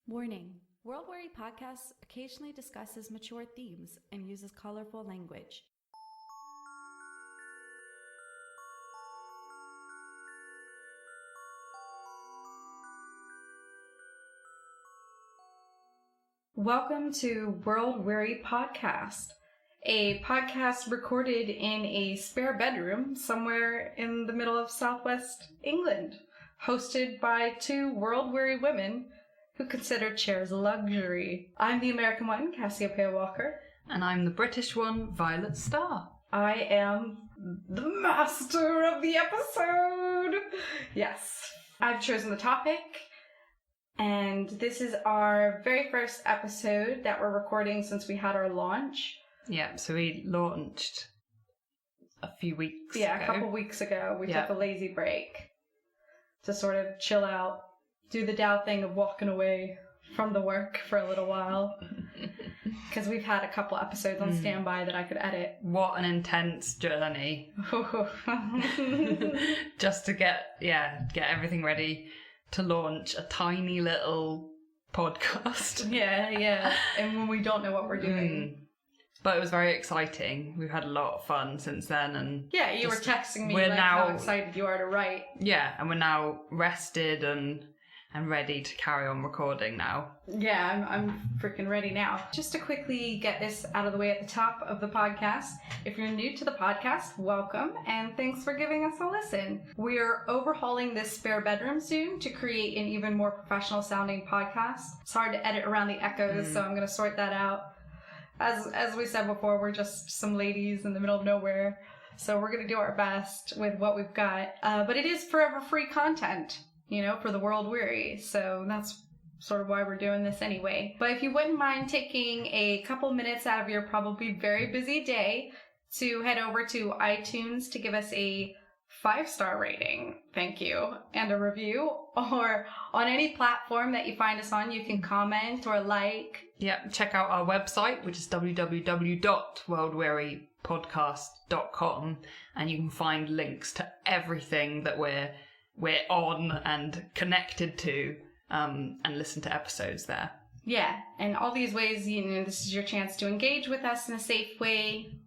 Warning: World Weary Podcasts occasionally discusses mature themes and uses colorful language. Welcome to World Weary Podcast, a podcast recorded in a spare bedroom somewhere in the middle of southwest England, hosted by two world-weary women who consider chairs a luxury. I'm the American one, Cassiopeia Walker. And I'm the British one, Violet Starr. I am the master of the episode! Yes. I've chosen the topic, and this is our very first episode that we're recording since we had our launch. Yeah, so we launched a few weeks ago. A couple weeks ago. We took a lazy break to sort of chill out. Do the Dow thing of walking away from the work for a little while. Because we've had a couple episodes on standby that I could edit. What an intense journey. Just to get everything ready to launch a tiny little podcast. Yeah. And when we don't know what we're doing. But it was very exciting. We've had a lot of fun since then. And yeah, you were texting me how excited you are to write. Yeah, and we're now rested and ready to carry on recording now. Yeah, I'm freaking ready now. Just to quickly get this out of the way at the top of the podcast, if you're new to the podcast, welcome, and thanks for giving us a listen. We're overhauling this spare bedroom soon to create an even more professional sounding podcast. It's hard to edit around the echoes, so I'm going to sort that out. As we said before, we're just some ladies in the middle of nowhere, so we're going to do our best with what we've got. But it is forever free content, for the world weary. So that's sort of why we're doing this anyway. But if you wouldn't mind taking a couple minutes out of your probably very busy day to head over to iTunes to give us a 5-star rating, thank you, and a review, or on any platform that you find us on, you can comment or like. Yeah, check out our website, which is www.worldwearypodcast.com, and you can find links to everything that we're on and connected to, and listen to episodes there. Yeah, and all these ways, this is your chance to engage with us in a safe way,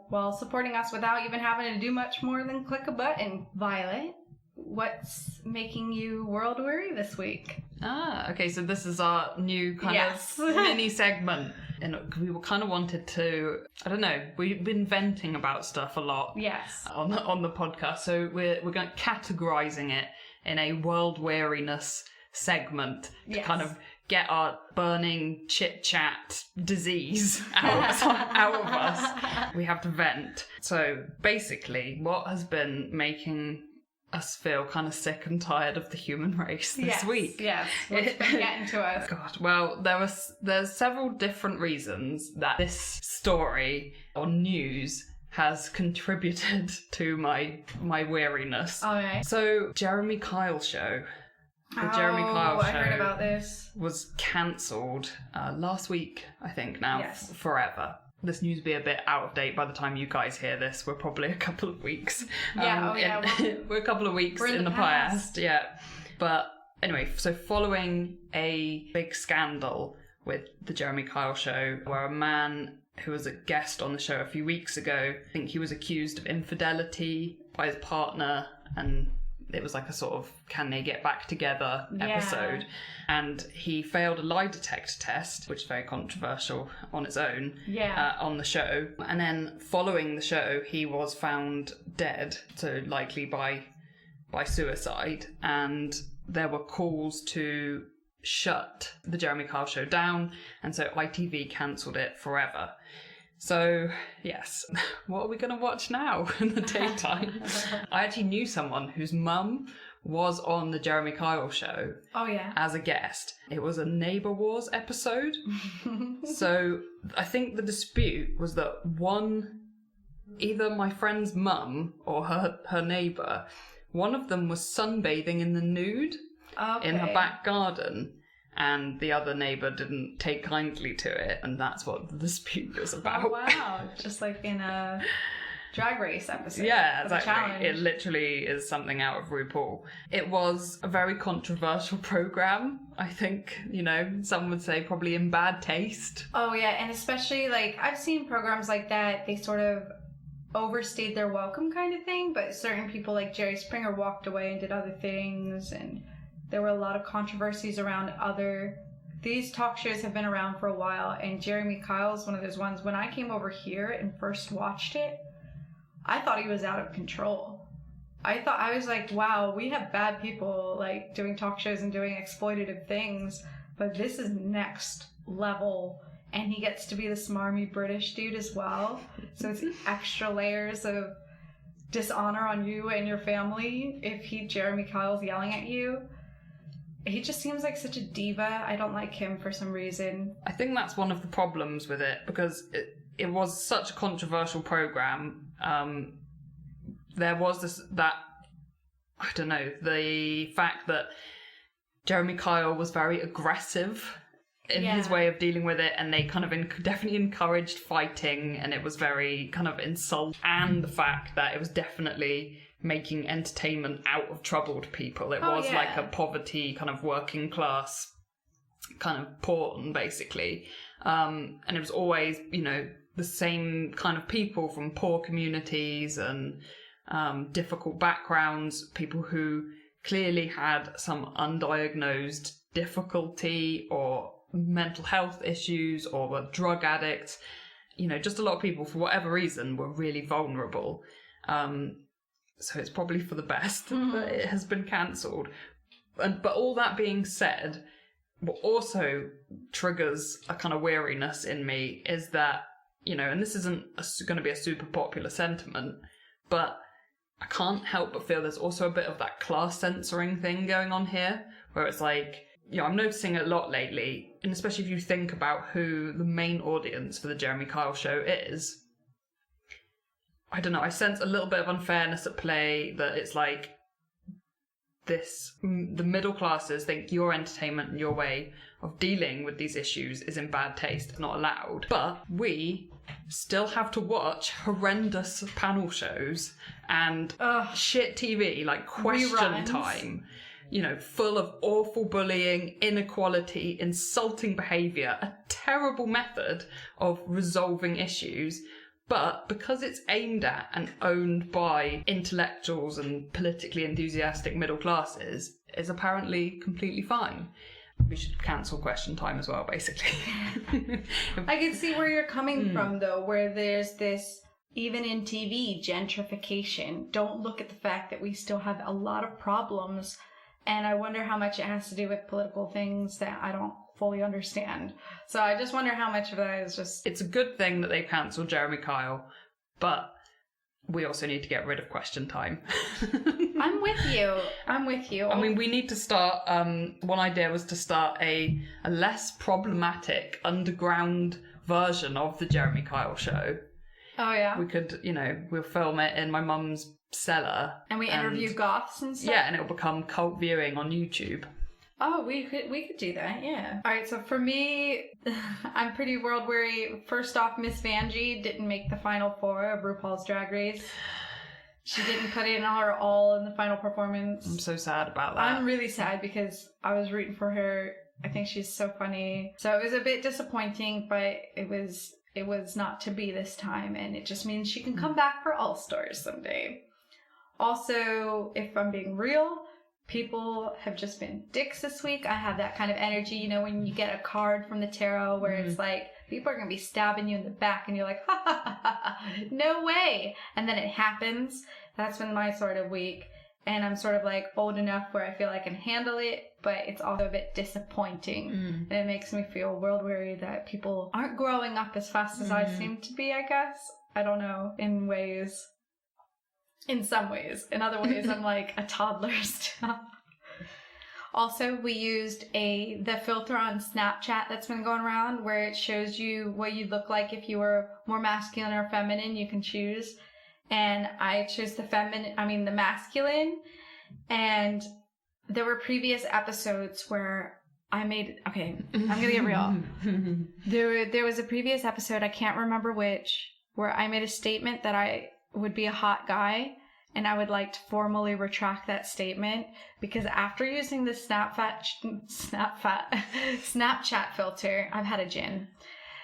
while supporting us without even having to do much more than click a button. Violet, what's making you world weary this week? Okay, so this is our new kind of mini segment. And we kind of wanted to, I don't know, we've been venting about stuff a lot. Yes. On the podcast, so we're going categorizing it in a world weariness segment to kind of get our burning chit chat disease out of us. We have to vent. So basically, what has been making us feel kind of sick and tired of the human race this week? Yes, what's been getting to us? God, well, there's several different reasons that this story or news has contributed to my weariness. Okay. So, Jeremy Kyle show. The Jeremy Kyle show. I heard about this. Was cancelled last week, I think, now, forever. This news will be a bit out of date by the time you guys hear this. We're probably a couple of weeks. We're a couple of weeks in the past. Yeah. But anyway, so following a big scandal with the Jeremy Kyle show, where a man who was a guest on the show a few weeks ago, I think he was accused of infidelity by his partner, and it was like a sort of can they get back together episode. And he failed a lie detector test, which is very controversial on its own, on the show. And then following the show, he was found dead, so likely by suicide. And there were calls to shut the Jeremy Kyle show down, and so ITV cancelled it forever. So, yes, what are we going to watch now in the daytime? I actually knew someone whose mum was on the Jeremy Kyle show as a guest. It was a Neighbour Wars episode. So I think the dispute was that either my friend's mum or her neighbour, one of them was sunbathing in the nude in her back garden. And the other neighbour didn't take kindly to it, and that's what the dispute was about. Oh, wow. Just like in a Drag Race episode. Yeah, exactly. It literally is something out of RuPaul. It was a very controversial program, I think, you know, some would say probably in bad taste. Oh yeah, and especially like I've seen programs like that, they sort of overstayed their welcome kind of thing, but certain people like Jerry Springer walked away and did other things, and there were a lot of controversies around these talk shows have been around for a while, and Jeremy Kyle's one of those ones. When I came over here and first watched it, I thought he was out of control. I was like, wow, we have bad people like doing talk shows and doing exploitative things, but this is next level. And he gets to be the smarmy British dude as well. So it's extra layers of dishonor on you and your family if Jeremy Kyle's yelling at you. He just seems like such a diva. I don't like him for some reason. I think that's one of the problems with it, because it was such a controversial program. There was the fact that Jeremy Kyle was very aggressive in his way of dealing with it, and they kind of definitely encouraged fighting, and it was very kind of insult, and the fact that it was definitely making entertainment out of troubled people. It was like a poverty kind of working class kind of porn, basically, and it was always, you know, the same kind of people from poor communities and difficult backgrounds, people who clearly had some undiagnosed difficulty or mental health issues or were drug addicts. You know, just a lot of people, for whatever reason, were really vulnerable. So it's probably for the best that it has been cancelled. But all that being said, what also triggers a kind of weariness in me is that, you know, and this isn't going to be a super popular sentiment, but I can't help but feel there's also a bit of that class censoring thing going on here, where it's like, you know, I'm noticing it a lot lately, and especially if you think about who the main audience for the Jeremy Kyle show is, I don't know, I sense a little bit of unfairness at play, that it's like the middle classes think your entertainment and your way of dealing with these issues is in bad taste, it's not allowed. But we still have to watch horrendous panel shows and shit TV, like Question Time, you know, full of awful bullying, inequality, insulting behaviour, a terrible method of resolving issues. But because it's aimed at and owned by intellectuals and politically enthusiastic middle classes, it's apparently completely fine. We should cancel Question Time as well, basically. I can see where you're coming from, though, where there's this, even in TV, gentrification. Don't look at the fact that we still have a lot of problems, and I wonder how much it has to do with political things that I don't fully understand. So I just wonder how much of that is just... It's a good thing that they cancelled Jeremy Kyle, but we also need to get rid of Question Time. I'm with you. I mean, we need to start... one idea was to start a less problematic underground version of the Jeremy Kyle show. Oh, yeah? We could, you know, we'll film it in my mum's cellar. And we interview goths and stuff? Yeah, and it'll become cult viewing on YouTube. Oh, we could do that, yeah. Alright, so for me, I'm pretty world weary. First off, Miss Vanjie didn't make the final four of RuPaul's Drag Race. She didn't put in her all in the final performance. I'm so sad about that. I'm really sad because I was rooting for her. I think she's so funny. So it was a bit disappointing, but it was not to be this time, and it just means she can come back for All Stars someday. Also, if I'm being real, people have just been dicks this week. I have that kind of energy, you know, when you get a card from the tarot where it's like, people are going to be stabbing you in the back and you're like, ha ha ha ha, no way. And then it happens. That's been my sort of week. And I'm sort of like old enough where I feel I can handle it, but it's also a bit disappointing. And it makes me feel world weary that people aren't growing up as fast as I seem to be, I guess. I don't know, in some ways. In other ways, I'm like a toddler still. Also, we used the filter on Snapchat that's been going around where it shows you what you'd look like if you were more masculine or feminine. You can choose. And I chose the masculine. And there were previous episodes where I'm gonna get real. There was a previous episode, I can't remember which, where I made a statement that I would be a hot guy, and I would like to formally retract that statement, because after using the Snapchat filter, I've had a gin,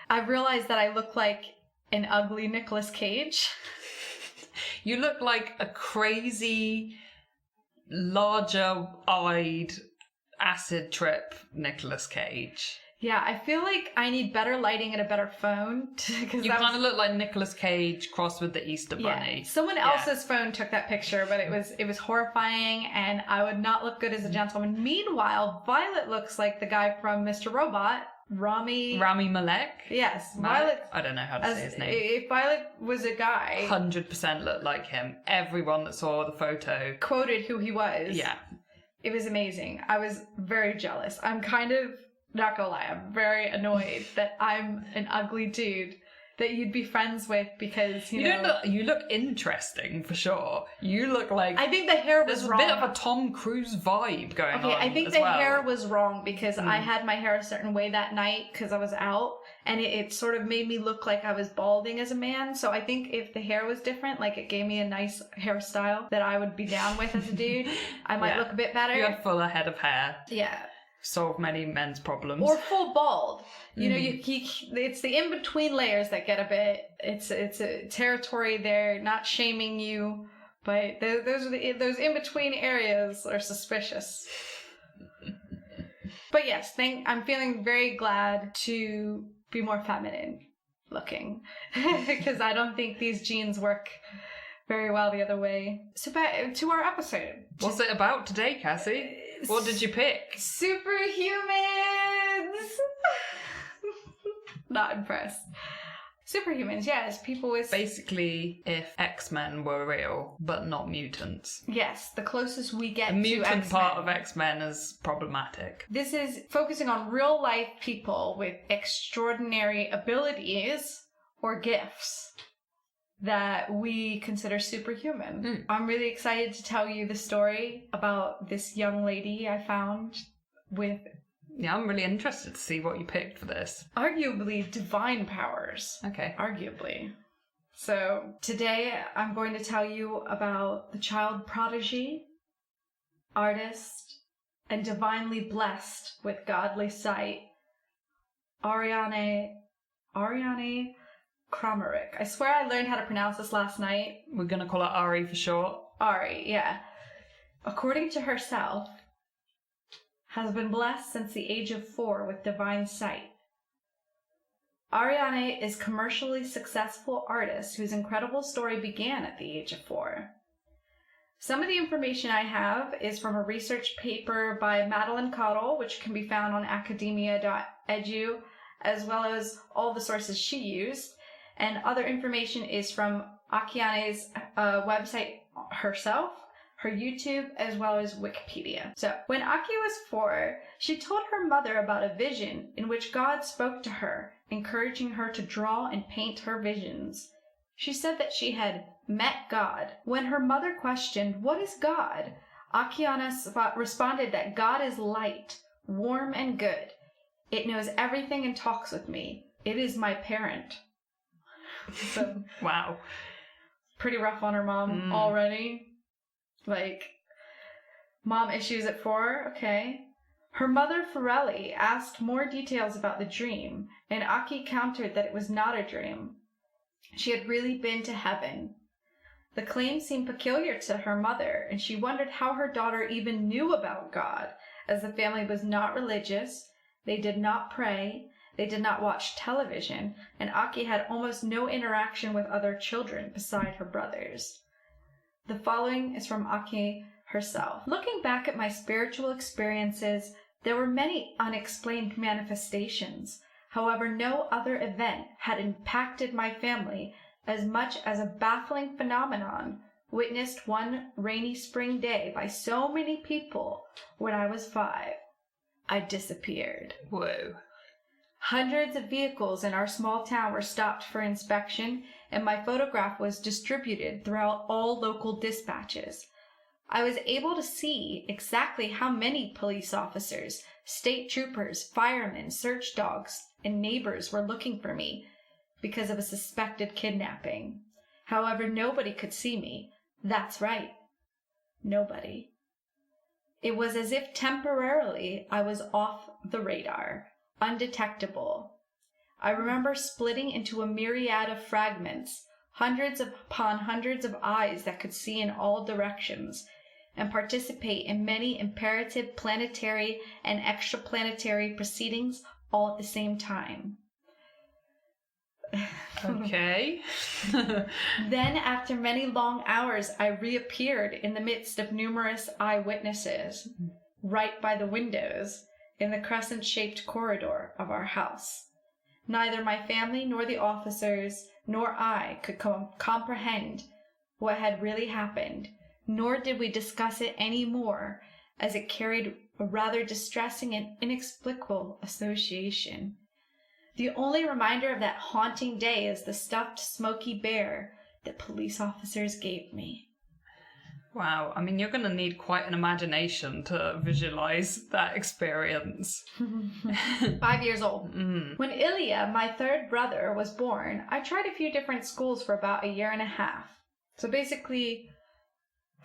I've realized that I look like an ugly Nicolas Cage. You look like a crazy, larger-eyed, acid trip Nicolas Cage. Yeah, I feel like I need better lighting and a better phone. You kind of look like Nicolas Cage crossed with the Easter Bunny. Yeah. Someone else's phone took that picture, but it was horrifying, and I would not look good as a gentleman. Meanwhile, Violet looks like the guy from Mr. Robot, Rami Malek. Yes, Violet. I don't know how to say his name. If Violet was a guy, 100% looked like him. Everyone that saw the photo quoted who he was. Yeah, it was amazing. I was very jealous. I'm kind of, not gonna lie, I'm very annoyed that I'm an ugly dude that you'd be friends with, because you know, you look interesting for sure. You look like, I think the hair was wrong. There's a bit of a Tom Cruise vibe going on. Okay, I think the hair was wrong, because I had my hair a certain way that night because I was out, and it sort of made me look like I was balding as a man. So I think if the hair was different, like it gave me a nice hairstyle that I would be down with as a dude, I might look a bit better. You had fuller head of hair. Yeah. Solve many men's problems. Or full bald. You know, it's the in-between layers that get a bit, it's a territory there, not shaming you, but those in-between areas are suspicious. But yes, I'm feeling very glad to be more feminine looking, because I don't think these jeans work very well the other way. So back to our episode. What's it about today, Cassie? What did you pick? Superhumans! Not impressed. Superhumans, yes. People with... Basically, if Xmen were real, but not mutants. Yes, the closest we get to Xmen. The mutant part of Xmen is problematic. This is focusing on real-life people with extraordinary abilities or gifts that we consider superhuman. I'm really excited to tell you the story about this young lady I found with... Yeah, I'm really interested to see what you picked for this. Arguably divine powers. Okay. Arguably. So, today I'm going to tell you about the child prodigy, artist, and divinely blessed with godly sight, Akiane Kramarik. I swear I learned how to pronounce this last night. We're going to call it Ari for short. Ari, yeah. According to herself, has been blessed since the age of 4 with divine sight. Akiane is a commercially successful artist whose incredible story began at the age of 4. Some of the information I have is from a research paper by Madeline Cottle, which can be found on academia.edu, as well as all the sources she used. And other information is from Akiane's website herself, her YouTube, as well as Wikipedia. So, when Aki was 4, she told her mother about a vision in which God spoke to her, encouraging her to draw and paint her visions. She said that she had met God. When her mother questioned, "What is God?" Akiane responded that God is light, warm and good. It knows everything and talks with me. It is my parent. So, wow. Pretty rough on her mom already. Like, mom issues at 4, okay. Her mother, Forelli, asked more details about the dream, and Aki countered that it was not a dream. She had really been to heaven. The claim seemed peculiar to her mother, and she wondered how her daughter even knew about God, as the family was not religious, they did not pray, they did not watch television, and Aki had almost no interaction with other children beside her brothers. The following is from Aki herself. Looking back at my spiritual experiences, there were many unexplained manifestations. However, no other event had impacted my family as much as a baffling phenomenon witnessed one rainy spring day by so many people when I was 5. I disappeared. Whoa. Hundreds of vehicles in our small town were stopped for inspection, and my photograph was distributed throughout all local dispatches. I was able to see exactly how many police officers, state troopers, firemen, search dogs, and neighbors were looking for me because of a suspected kidnapping. However, nobody could see me. That's right. Nobody. It was as if temporarily I was off the radar, undetectable. I remember splitting into a myriad of fragments, hundreds upon hundreds of eyes that could see in all directions, and participate in many imperative planetary and extraplanetary proceedings all at the same time. Okay. Then, after many long hours, I reappeared in the midst of numerous eyewitnesses, right by the windows, in the crescent-shaped corridor of our house. Neither my family nor the officers nor I could comprehend what had really happened, nor did we discuss it any more, as it carried a rather distressing and inexplicable association. The only reminder of that haunting day is the stuffed smoky bear that police officers gave me. Wow, I mean, you're going to need quite an imagination to visualize that experience. 5 years old. When Ilya, my third brother, was born, I tried a few different schools for about a year and a half. So basically,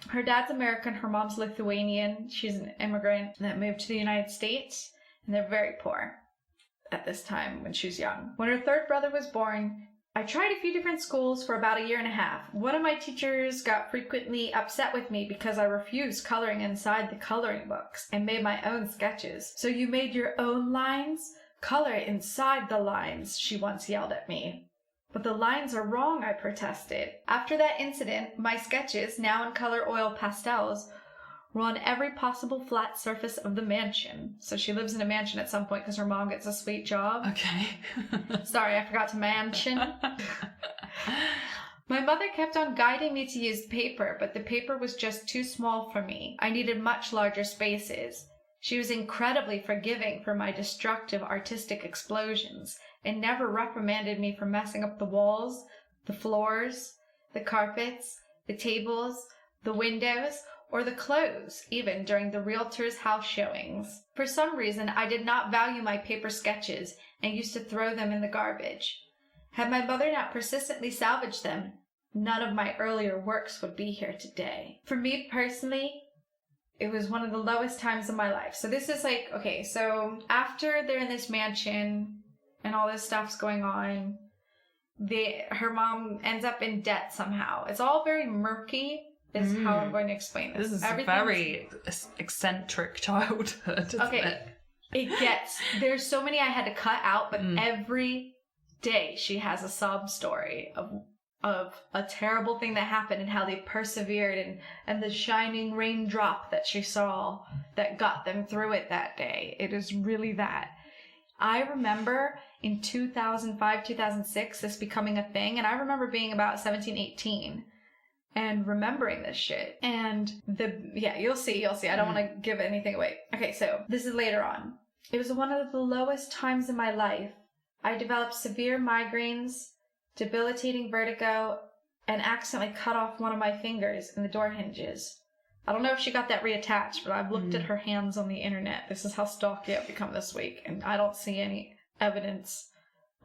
her dad's American, her mom's Lithuanian. She's an immigrant that moved to the United States, and they're very poor at this time when she was young. When her third brother was born, I tried a few different schools for about a year and a half. One of my teachers got frequently upset with me because I refused coloring inside the coloring books and made my own sketches. So you made your own lines? Color inside the lines, she once yelled at me. But the lines are wrong, I protested. After that incident, my sketches, now in color oil pastels, were on every possible flat surface of the mansion. So she lives in a mansion at some point because her mom gets a sweet job. Okay. Sorry, I forgot to mention. My mother kept on guiding me to use paper, but the paper was just too small for me. I needed much larger spaces. She was incredibly forgiving for my destructive artistic explosions and never reprimanded me for messing up the walls, the floors, the carpets, the tables, the windows, or the clothes, even during the realtor's house showings. For some reason, I did not value my paper sketches and used to throw them in the garbage. Had my mother not persistently salvaged them, none of my earlier works would be here today. For me personally, it was one of the lowest times of my life. So this is like, okay, so after they're in this mansion and all this stuff's going on, her mom ends up in debt somehow. It's all very murky. Is how I'm going to explain this. This is a very eccentric childhood, isn't it? There's so many I had to cut out, but every day she has a sob story of a terrible thing that happened and how they persevered and the shining raindrop that she saw that got them through it that day. It is really that. I remember in 2005, 2006, this becoming a thing, and I remember being about 17, 18. And remembering this shit. And you'll see. I don't want to give anything away. Okay, so this is later on. It was one of the lowest times in my life. I developed severe migraines, debilitating vertigo, and accidentally cut off one of my fingers in the door hinges. I don't know if she got that reattached, but I've looked at her hands on the internet. This is how stalky I've become this week. And I don't see any evidence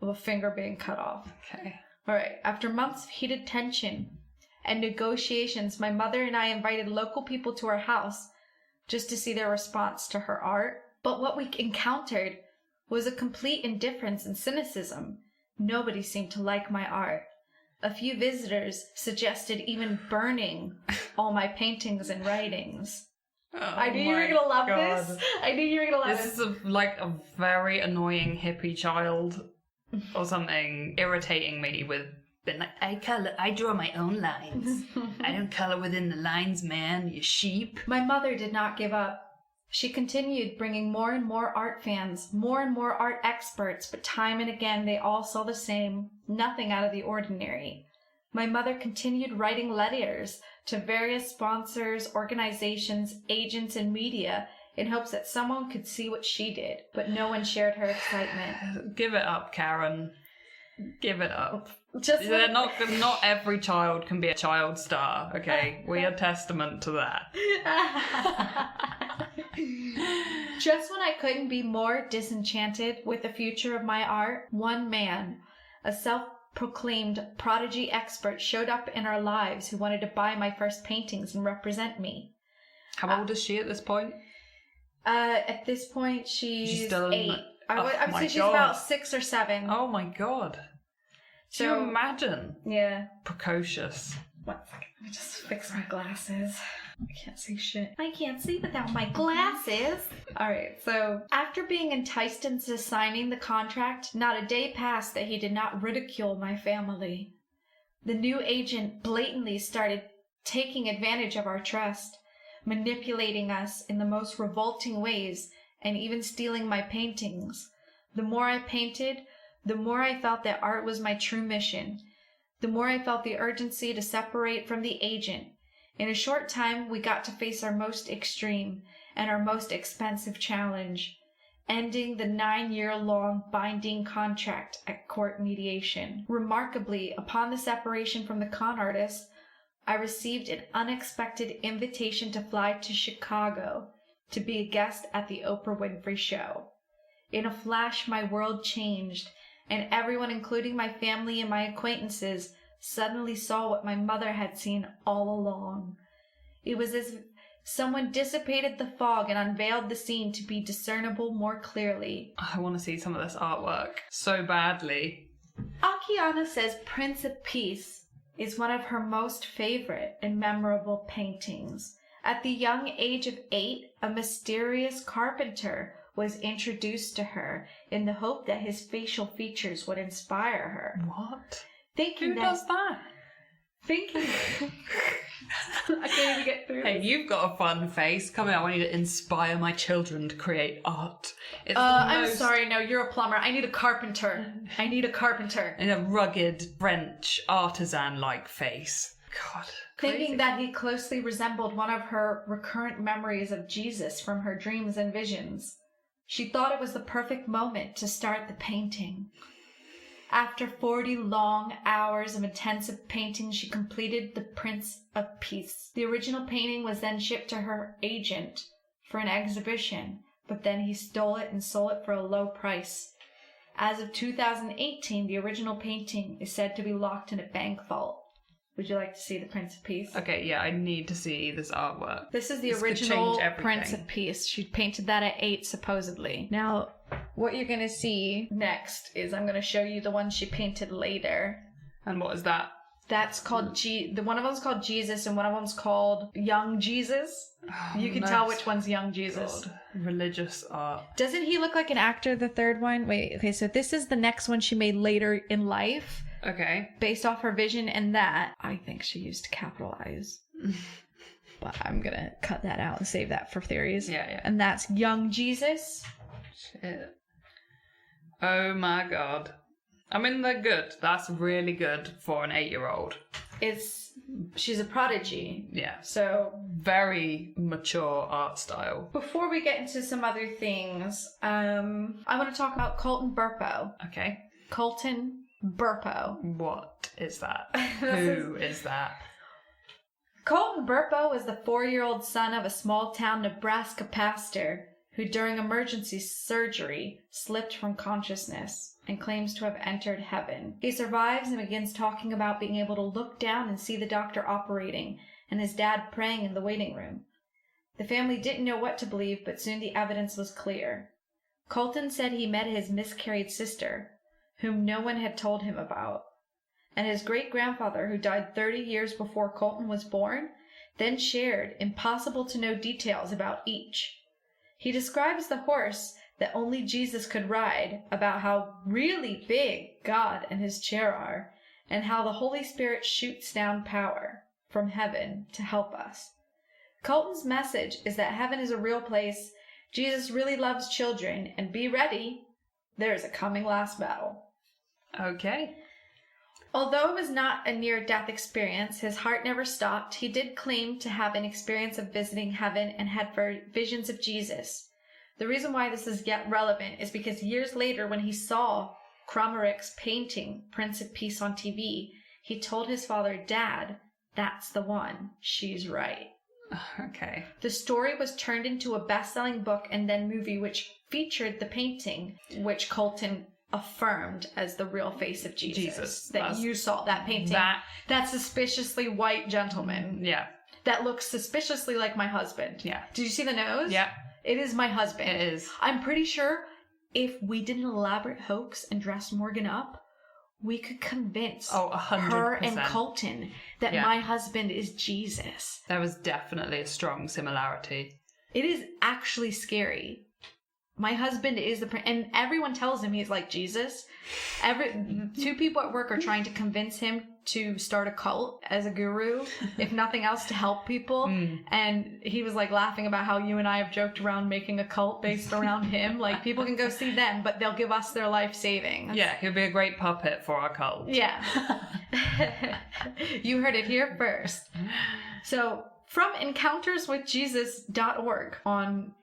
of a finger being cut off. Okay. All right. After months of heated tension and negotiations, my mother and I invited local people to our house just to see their response to her art. But what we encountered was a complete indifference and cynicism. Nobody seemed to like my art. A few visitors suggested even burning all my paintings and writings. Oh, I knew you were going to love this. I knew you were going to love this. This is like a very annoying hippie child or something irritating me with being like, I draw my own lines. I don't color within the lines, man, you sheep. My mother did not give up. She continued bringing more and more art fans, more and more art experts, but time and again they all saw the same, nothing out of the ordinary. My mother continued writing letters to various sponsors, organizations, agents, and media in hopes that someone could see what she did, but no one shared her excitement. Give it up, Karen. Give it up. Not every child can be a child star, okay? We are testament to that. Just when I couldn't be more disenchanted with the future of my art, one man, a self-proclaimed prodigy expert showed up in our lives who wanted to buy my first paintings and represent me. How old is she at this point? At this point, she's still 8. I would say she's about 6 or 7. Oh my god. Can you imagine? Yeah. Precocious. 1 second. Let me just fix my glasses. I can't see shit. I can't see without my glasses. Alright, so after being enticed into signing the contract, not a day passed that he did not ridicule my family. The new agent blatantly started taking advantage of our trust, manipulating us in the most revolting ways, and even stealing my paintings. The more I painted, the more I felt that art was my true mission. The more I felt the urgency to separate from the agent. In a short time, we got to face our most extreme and our most expensive challenge, ending the 9-year-long binding contract at court mediation. Remarkably, upon the separation from the con artist, I received an unexpected invitation to fly to Chicago to be a guest at the Oprah Winfrey Show. In a flash, my world changed, and everyone, including my family and my acquaintances, suddenly saw what my mother had seen all along. It was as if someone dissipated the fog and unveiled the scene to be discernible more clearly. I want to see some of this artwork so badly. Akiane says Prince of Peace is one of her most favorite and memorable paintings. At the young age of 8, a mysterious carpenter was introduced to her in the hope that his facial features would inspire her. What? Who does that? Thinking. I can't even get through. Hey, you've got a fun face. Come here, I want you to inspire my children to create art. I'm sorry, no, you're a plumber. I need a carpenter. In a rugged French artisan-like face. God. Crazy. Thinking that he closely resembled one of her recurrent memories of Jesus from her dreams and visions. She thought it was the perfect moment to start the painting. After 40 long hours of intensive painting, she completed the Prince of Peace. The original painting was then shipped to her agent for an exhibition, but then he stole it and sold it for a low price. As of 2018, the original painting is said to be locked in a bank vault. Would you like to see the Prince of Peace? Okay, yeah, I need to see this artwork. This is the original Prince of Peace. She painted that at 8, supposedly. Now, what you're going to see next is I'm going to show you the one she painted later. And what is that? That's called one of them's called Jesus and one of them's called Young Jesus. Oh, you can tell which one's Young Jesus. God. Religious art. Doesn't he look like an actor, the third one? Wait, okay, so this is the next one she made later in life. Okay. Based off her vision, and that I think she used to capitalize. But I'm gonna cut that out and save that for theories. Yeah. And that's Young Jesus. Shit. Oh my god. I mean, they're good. That's really good for an 8-year-old. She's a prodigy. Yeah. So very mature art style. Before we get into some other things, I want to talk about Colton Burpo. Okay. Colton Burpo. What is that? Who is that? Colton Burpo was the 4-year-old son of a small-town Nebraska pastor who during emergency surgery slipped from consciousness and claims to have entered heaven. He survives and begins talking about being able to look down and see the doctor operating and his dad praying in the waiting room. The family didn't know what to believe, but soon the evidence was clear. Colton said he met his miscarried sister, whom no one had told him about, and his great-grandfather, who died 30 years before Colton was born, then shared impossible-to-know details about each. He describes the horse that only Jesus could ride, about how really big God and his chair are, and how the Holy Spirit shoots down power from heaven to help us. Colton's message is that heaven is a real place, Jesus really loves children, and be ready, there is a coming last battle. Okay. Although it was not a near-death experience, his heart never stopped. He did claim to have an experience of visiting heaven and had visions of Jesus. The reason why this is yet relevant is because years later, when he saw Kramarik's painting, Prince of Peace, on TV, he told his father, "Dad, that's the one. She's right." Okay. The story was turned into a best-selling book and then movie which featured the painting, which Colton affirmed as the real face of Jesus. That you saw that painting. That suspiciously white gentleman. Yeah. That looks suspiciously like my husband. Yeah. Did you see the nose? Yeah. It is my husband. It is. I'm pretty sure if we did an elaborate hoax and dressed Morgan up, we could convince 100%. her and Colton that my husband is Jesus. There was definitely a strong similarity. It is actually scary. My husband is and everyone tells him he's like Jesus. Two people at work are trying to convince him to start a cult as a guru, if nothing else, to help people. And he was like laughing about how you and I have joked around making a cult based around him. Like, people can go see them, but they'll give us their life savings. Yeah, he'll be a great puppet for our cult. Yeah. You heard it here first. So, from encounterswithjesus.org on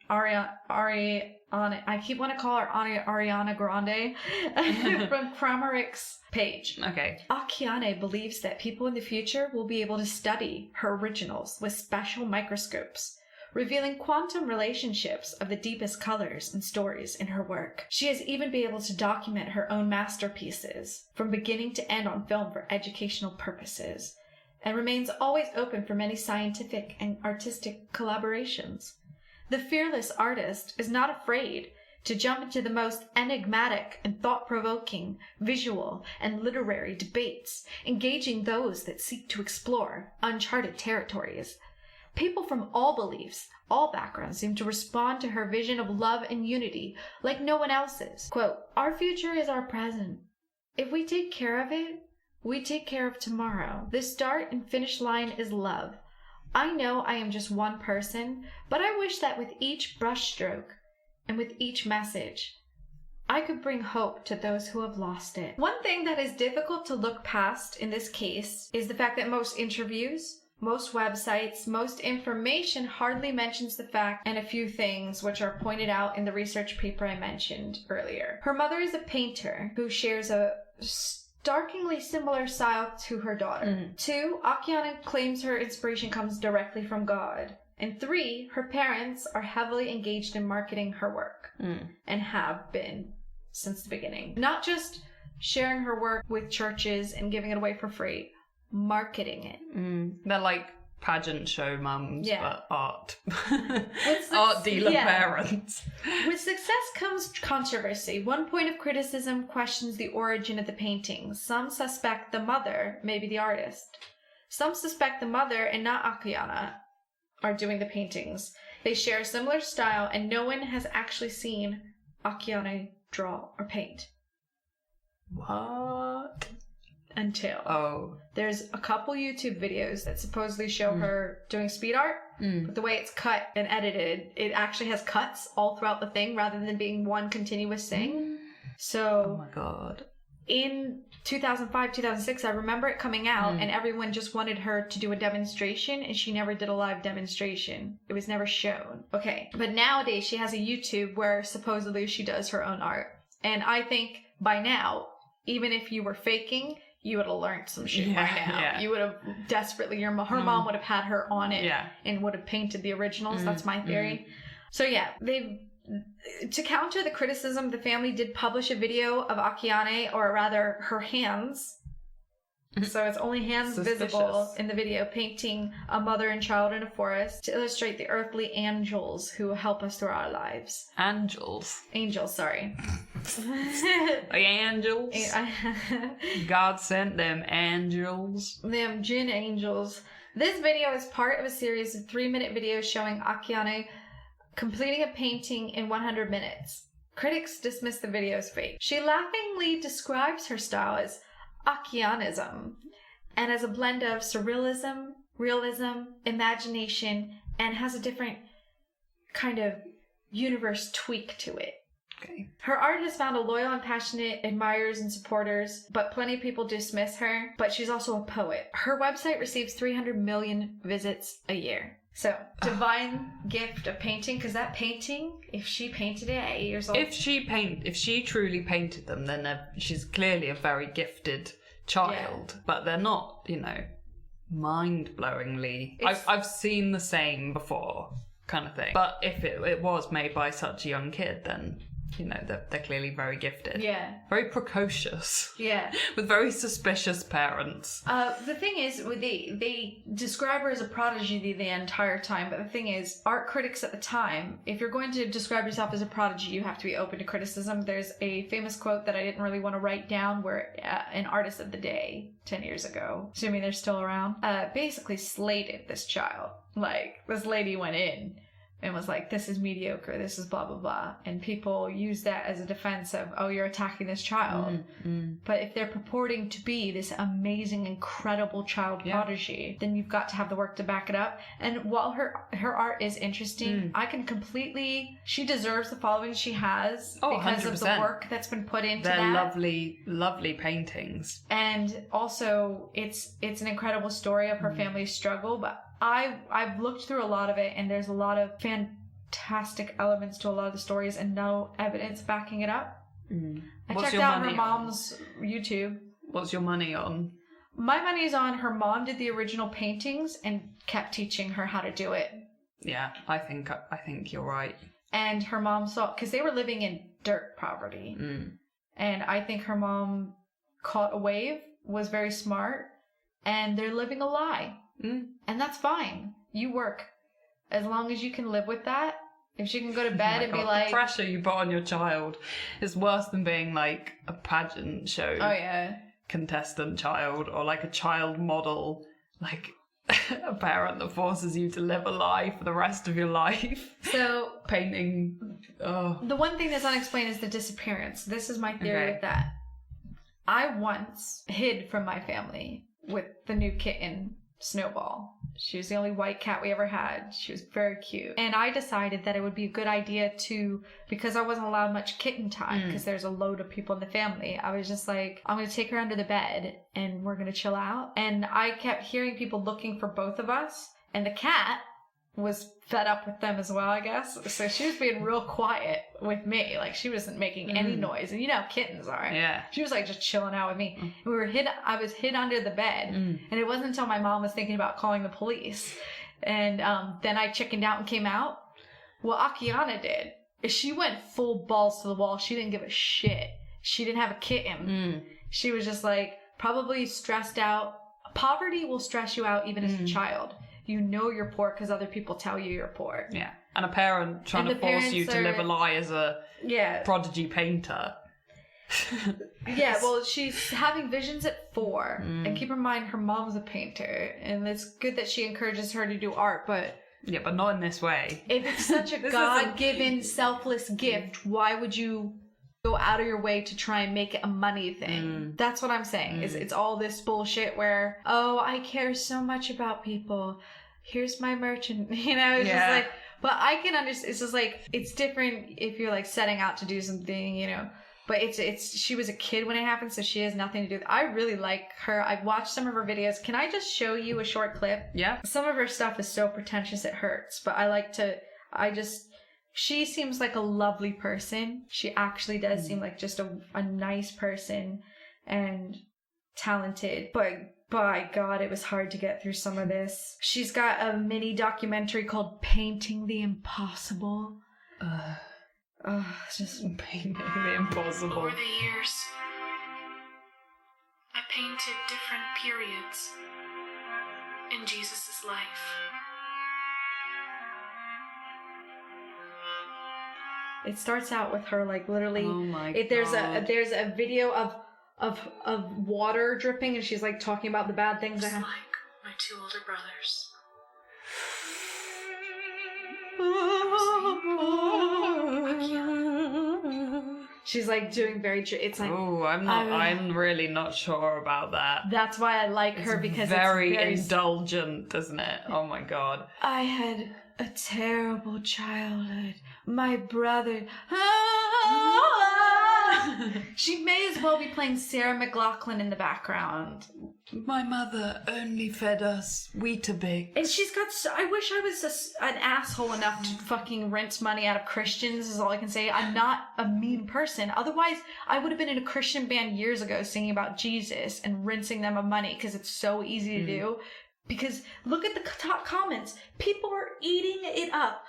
I keep wanting to call her Ariana Grande from Kramarik's page. Okay. Akiane believes that people in the future will be able to study her originals with special microscopes, revealing quantum relationships of the deepest colors and stories in her work. She has even been able to document her own masterpieces from beginning to end on film for educational purposes, and remains always open for many scientific and artistic collaborations. The fearless artist is not afraid to jump into the most enigmatic and thought-provoking visual and literary debates, engaging those that seek to explore uncharted territories. People from all beliefs, all backgrounds seem to respond to her vision of love and unity like no one else's. Quote, "Our future is our present. If we take care of it, we take care of tomorrow. The start and finish line is love. I know I am just one person, but I wish that with each brushstroke and with each message, I could bring hope to those who have lost it." One thing that is difficult to look past in this case is the fact that most interviews, most websites, most information hardly mentions the fact and a few things which are pointed out in the research paper I mentioned earlier. Her mother is a painter who shares a starkly similar style to her daughter. 2, Akiane claims her inspiration comes directly from God. And 3, her parents are heavily engaged in marketing her work and have been since the beginning. Not just sharing her work with churches and giving it away for free, marketing it. They're like pageant show mums, but art. Art dealer parents. With success comes controversy. One point of criticism questions the origin of the paintings. Some suspect the mother, maybe the artist. Some suspect the mother and not Akiane are doing the paintings. They share a similar style and no one has actually seen Akiane draw or paint. What? Until there's a couple YouTube videos that supposedly show her doing speed art, but the way it's cut and edited, it actually has cuts all throughout the thing rather than being one continuous thing. So, oh my god. In 2005, 2006, I remember it coming out and everyone just wanted her to do a demonstration and she never did a live demonstration. It was never shown. Okay. But nowadays she has a YouTube where supposedly she does her own art. And I think by now, even if you were faking, you would have learned some shit by now. Yeah. You would have desperately, her mom would have had her on it and would have painted the originals. That's my theory. So yeah, to counter the criticism, the family did publish a video of Akiane, or rather her hands. So it's only hands visible in the video, painting a mother and child in a forest to illustrate the earthly angels who help us through our lives. Angels, sorry. The angels. God sent them angels. Them Gin angels. This video is part of a series of 3-minute videos showing Akiane completing a painting in 100 minutes. Critics dismiss the video as fake. She laughingly describes her style as Akianism, and as a blend of surrealism, realism, imagination, and has a different kind of universe tweak to it. Okay. Her art has found a loyal and passionate admirers and supporters, but plenty of people dismiss her, but she's also a poet. Her website receives 300 million visits a year. So, divine gift of painting, because that painting, if she painted it at 8 years old... If she truly painted them, then she's clearly a very gifted child. Yeah. But they're not, mind-blowingly... I've seen the same before, kind of thing. But if it was made by such a young kid, then you know, they're clearly very gifted. Yeah. Very precocious. Yeah. With very suspicious parents. The thing is, they describe her as a prodigy the entire time, but the thing is, art critics at the time, if you're going to describe yourself as a prodigy, you have to be open to criticism. There's a famous quote that I didn't really want to write down where an artist of the day, 10 years ago, assuming they're still around, basically slated this child. Like, this lady went in and was like, this is mediocre, this is blah, blah, blah. And people use that as a defense of, oh, you're attacking this child. But if they're purporting to be this amazing, incredible child prodigy, then you've got to have the work to back it up. And while her art is interesting, I can completely... She deserves the following she has because 100%. Of the work that's been put into that. They're lovely, lovely paintings. And also, it's an incredible story of her family's struggle, but I've looked through a lot of it, and there's a lot of fantastic elements to a lot of the stories and no evidence backing it up. I checked out her mom's YouTube. What's your money on? My money's on her mom did the original paintings and kept teaching her how to do it. Yeah, I think you're right. And her mom saw, because they were living in dirt poverty. And I think her mom caught a wave, was very smart, and they're living a lie. And that's fine. You work. As long as you can live with that. If she can go to bed and be like... The pressure you put on your child is worse than being like a pageant show contestant child, or like a child model, like a parent that forces you to live a lie for the rest of your life. So... Painting... The one thing that's unexplained is the disappearance. This is my theory with that. I once hid from my family with the new kitten... Snowball. She was the only white cat we ever had. She was very cute. And I decided that it would be a good idea to, because I wasn't allowed much kitten time, because there's a load of people in the family, I was just like, I'm going to take her under the bed and we're going to chill out. And I kept hearing people looking for both of us. And the cat was fed up with them as well, I guess. So she was being real quiet with me. Like, she wasn't making any noise. And you know how kittens are. Yeah. She was like just chilling out with me. And I was hid under the bed. And it wasn't until my mom was thinking about calling the police. And then I chickened out and came out. What Akiane did is she went full balls to the wall. She didn't give a shit. She didn't have a kitten. She was just like, probably stressed out. Poverty will stress you out even as a child. You know you're poor because other people tell you you're poor. Yeah. And a parent trying to force you to live a lie as a prodigy painter. Yeah, well, she's having visions at 4. And keep in mind, her mom's a painter. And it's good that she encourages her to do art, but... Yeah, but not in this way. If it's such a God-given, selfless gift, why would you go out of your way to try and make it a money thing? That's what I'm saying. It's all this bullshit where, oh, I care so much about people. Here's my merchant. You know, it's just like, but I can understand. It's just like, it's different if you're like setting out to do something, you know. But it's she was a kid when it happened, so she has nothing to do with it. I really like her. I've watched some of her videos. Can I just show you a short clip? Yeah. Some of her stuff is so pretentious it hurts, but she seems like a lovely person. She actually does seem like just a nice person and talented. But by God, it was hard to get through some of this. She's got a mini documentary called Painting the Impossible. Just painting the impossible. Over the years, I painted different periods in Jesus' life. It starts out with her like literally. Oh my God. There's a video of water dripping, and she's like talking about the bad things. Just like my 2 older brothers. She's like doing very. It's like. Oh, I'm really not sure about that. That's why I like her, because very, it's very indulgent, isn't it? Oh my God. I had a terrible childhood. My brother. She may as well be playing Sarah McLachlan in the background. My mother only fed us Weetabix. And she's got... I wish I was an asshole enough to fucking rent money out of Christians, is all I can say. I'm not a mean person. Otherwise, I would have been in a Christian band years ago singing about Jesus and rinsing them of money, because it's so easy to do. Because look at the top comments. People are eating it up.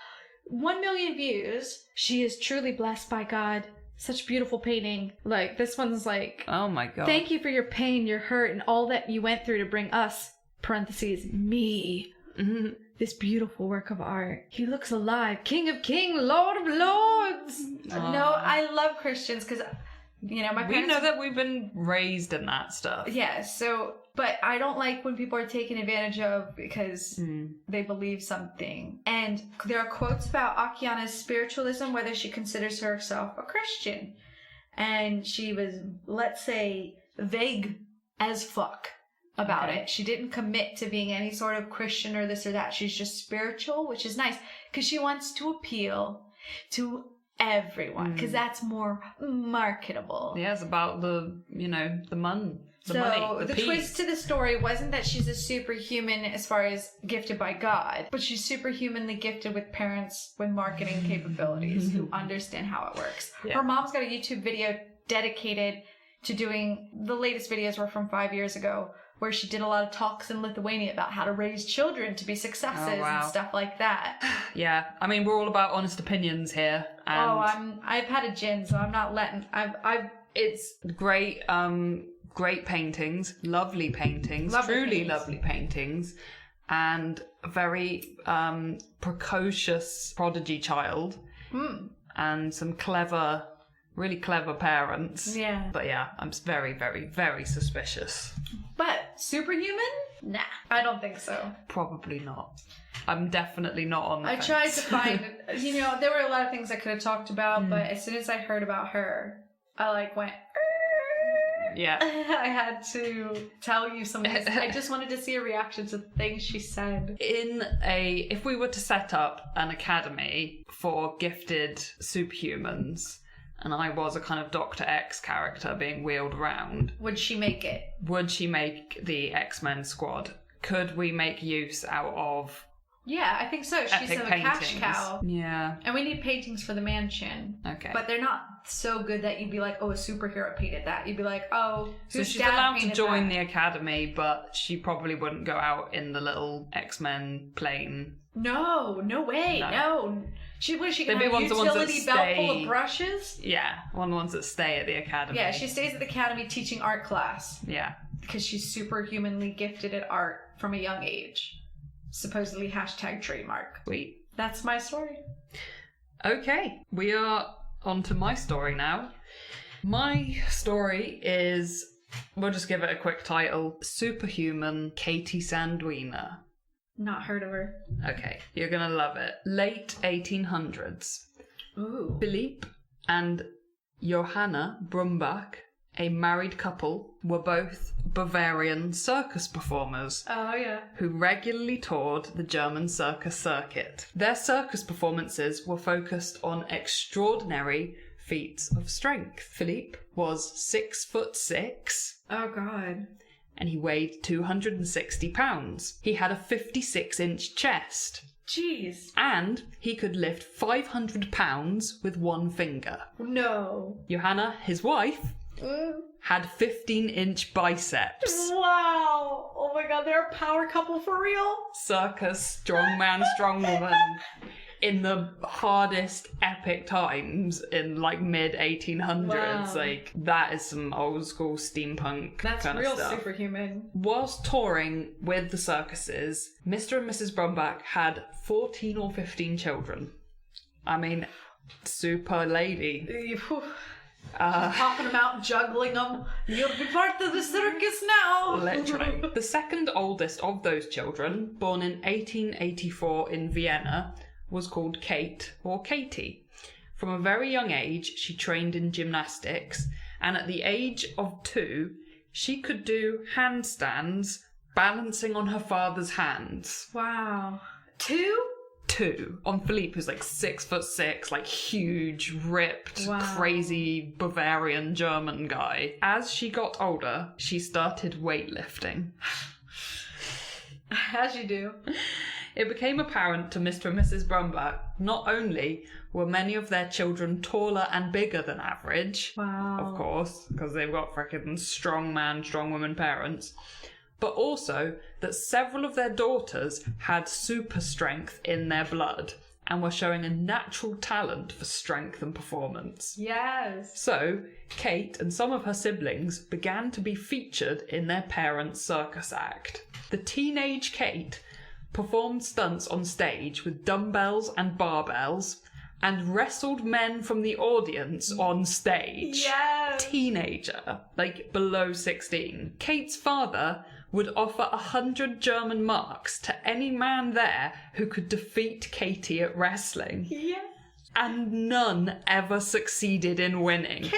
1 million views. She is truly blessed by God. Such beautiful painting. Like, this one's like, oh my God. Thank you for your pain, your hurt, and all that you went through to bring us, parentheses, me, this beautiful work of art. He looks alive. King of kings, Lord of lords. No, I love Christians because, you know, my parents... We know that we've been raised in that stuff. Yeah, so... But I don't like when people are taken advantage of because they believe something. And there are quotes about Akiane's spiritualism, whether she considers herself a Christian. And she was, let's say, vague as fuck about it. She didn't commit to being any sort of Christian or this or that. She's just spiritual, which is nice because she wants to appeal to everyone because that's more marketable. Yeah, it's about the, you know, the money. So the twist to the story wasn't that she's a superhuman as far as gifted by God, but she's superhumanly gifted with parents with marketing capabilities who understand how it works. Yeah. Her mom's got a YouTube video dedicated to doing, the latest videos were from 5 years ago, where she did a lot of talks in Lithuania about how to raise children to be successes and stuff like that. Yeah, I mean, we're all about honest opinions here. And I've had a gin, so I'm not letting, it's great, great paintings, lovely paintings, truly lovely paintings, and a very precocious prodigy child, and some clever, really clever parents. Yeah. But yeah, I'm very, very, very suspicious. But superhuman? Nah, I don't think so. Probably not. I'm definitely not on the fence. I tried to find, you know, there were a lot of things I could have talked about, but as soon as I heard about her, I went... Yeah. I had to tell you some of these. I just wanted to see a reaction to the things she said. If we were to set up an academy for gifted superhumans, and I was a kind of Dr. X character being wheeled around, would she make it? Would she make the Xmen squad? Could we make use out of... Yeah, I think so. She's a cash cow. Yeah. And we need paintings for the mansion. Okay. But they're not so good that you'd be like, oh, a superhero painted that. You'd be like, oh, so she's allowed to join the academy, but she probably wouldn't go out in the little Xmen plane. No way. No. She gonna have a utility belt full of brushes? Yeah, one of the ones that stay at the academy. Yeah, she stays at the academy teaching art class. Yeah. Because she's superhumanly gifted at art from a young age. Supposedly #trademark. Sweet. That's my story. Okay, we are on to my story now. My story is, we'll just give it a quick title, Superhuman Katie Sandwina. Not heard of her. Okay, you're gonna love it. Late 1800s. Ooh. Philippe and Johanna Brumbach, a married couple, were both Bavarian circus performers. Oh, yeah. Who regularly toured the German circus circuit. Their circus performances were focused on extraordinary feats of strength. Philippe was 6'6". Oh, God. And he weighed 260 pounds. He had a 56-inch chest. Jeez. And he could lift 500 pounds with one finger. No. Johanna, his wife, had 15-inch biceps. Wow. Oh my God, they're a power couple for real? Circus, strong man, strong woman. In the hardest epic times in mid-1800s. Wow. That is some old school steampunk kind of stuff. That's real superhuman. Whilst touring with the circuses, Mr. and Mrs. Brumbach had 14 or 15 children. I mean, super lady. Popping them out, juggling them. You'll be part of the circus now. Literally. The second oldest of those children, born in 1884 in Vienna, was called Kate or Katie. From a very young age, she trained in gymnastics, and at the age of 2, she could do handstands balancing on her father's hands. Wow. 2? 2. On Philippe, who's 6'6", huge, ripped, crazy Bavarian German guy. As she got older, she started weightlifting. As you do. It became apparent to Mr. and Mrs. Brumbach not only were many of their children taller and bigger than average, of course, because they've got freaking strong man, strong woman parents, but also that several of their daughters had super strength in their blood and were showing a natural talent for strength and performance. Yes. So, Kate and some of her siblings began to be featured in their parents' circus act. The teenage Kate performed stunts on stage with dumbbells and barbells and wrestled men from the audience on stage. Yes. Teenager, like below 16. Kate's father would offer 100 German marks to any man there who could defeat Katie at wrestling. Yes. And none ever succeeded in winning.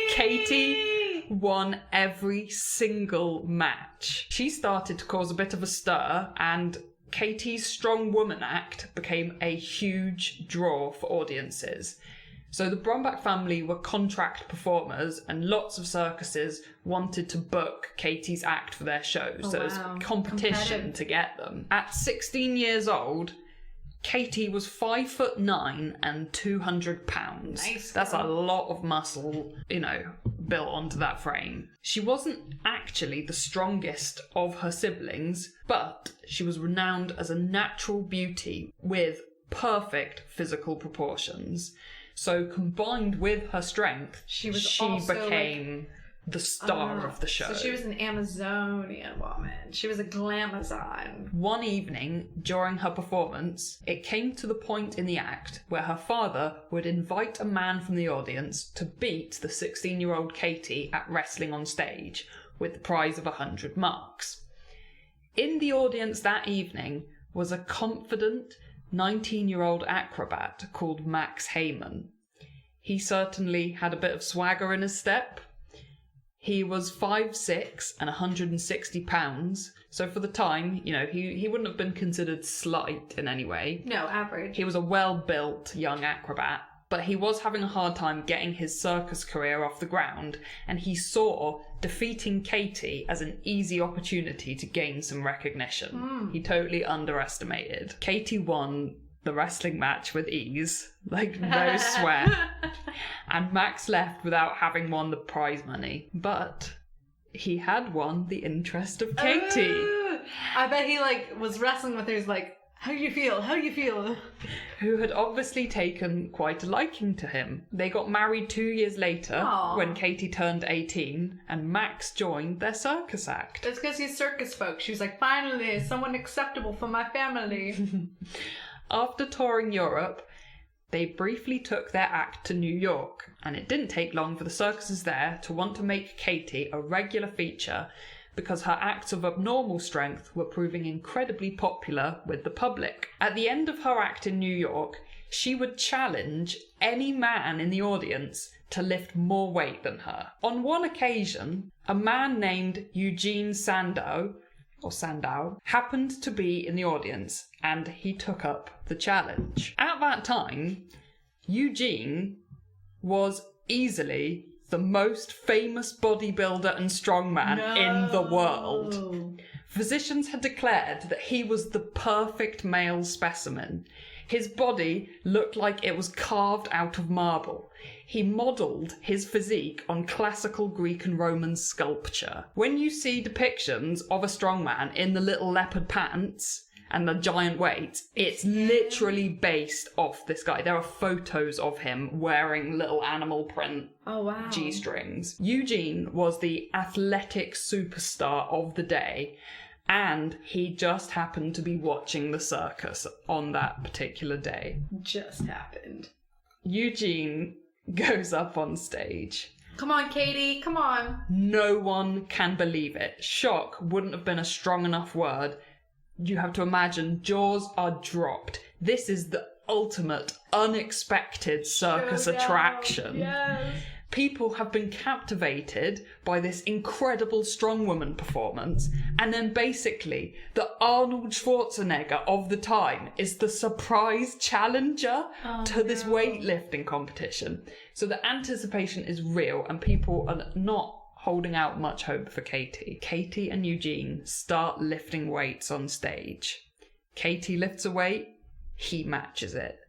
Katie won every single match. She started to cause a bit of a stir, and Katie's Strong Woman act became a huge draw for audiences. So the Brombach family were contract performers, and lots of circuses wanted to book Katie's act for their shows. So it was competition to get them. At 16 years old, Katie was 5'9" and 200 pounds. Nice. That's a lot of muscle, built onto that frame. She wasn't actually the strongest of her siblings, but she was renowned as a natural beauty with perfect physical proportions. So combined with her strength, she became the star of the show. So she was an Amazonian woman. She was a glamazon. One evening, during her performance, it came to the point in the act where her father would invite a man from the audience to beat the 16-year-old Katie at wrestling on stage, with the prize of 100 marks. In the audience that evening was a confident 19-year-old acrobat called Max Xmen. He certainly had a bit of swagger in his step. He was 5'6" and 160 pounds, so for the time, he wouldn't have been considered slight in any way. No, average. He was a well-built young acrobat, but he was having a hard time getting his circus career off the ground, and he saw defeating Katie as an easy opportunity to gain some recognition. He totally underestimated. Katie won the wrestling match with ease, like no sweat, and Max left without having won the prize money. But he had won the interest of Katie. I bet he was wrestling with her. He's like, how do you feel? How do you feel? Who had obviously taken quite a liking to him. They got married 2 years later. Aww. When Katie turned 18, and Max joined their circus act. It's because he's circus folk. She was like, finally, someone acceptable for my family. After touring Europe, they briefly took their act to New York, and it didn't take long for the circuses there to want to make Katie a regular feature because her acts of abnormal strength were proving incredibly popular with the public. At the end of her act in New York, she would challenge any man in the audience to lift more weight than her. On one occasion, a man named Eugene Sandow happened to be in the audience, and he took up the challenge. At that time, Eugene was easily the most famous bodybuilder and strongman in the world. Physicians had declared that he was the perfect male specimen. His body looked like it was carved out of marble. He modelled his physique on classical Greek and Roman sculpture. When you see depictions of a strongman in the little leopard pants and the giant weights, it's literally based off this guy. There are photos of him wearing little animal print G-strings. Eugene was the athletic superstar of the day, and he just happened to be watching the circus on that particular day. Just happened. Eugene goes up on stage. Come on, Katie, come on. No one can believe it. Shock wouldn't have been a strong enough word. You have to imagine, jaws are dropped. This is the ultimate unexpected circus attraction. Yes. People have been captivated by this incredible strongwoman performance, and then basically the Arnold Schwarzenegger of the time is the surprise challenger to this weightlifting competition. So the anticipation is real, and people are not holding out much hope for Katie. Katie and Eugene start lifting weights on stage. Katie lifts a weight, he matches it.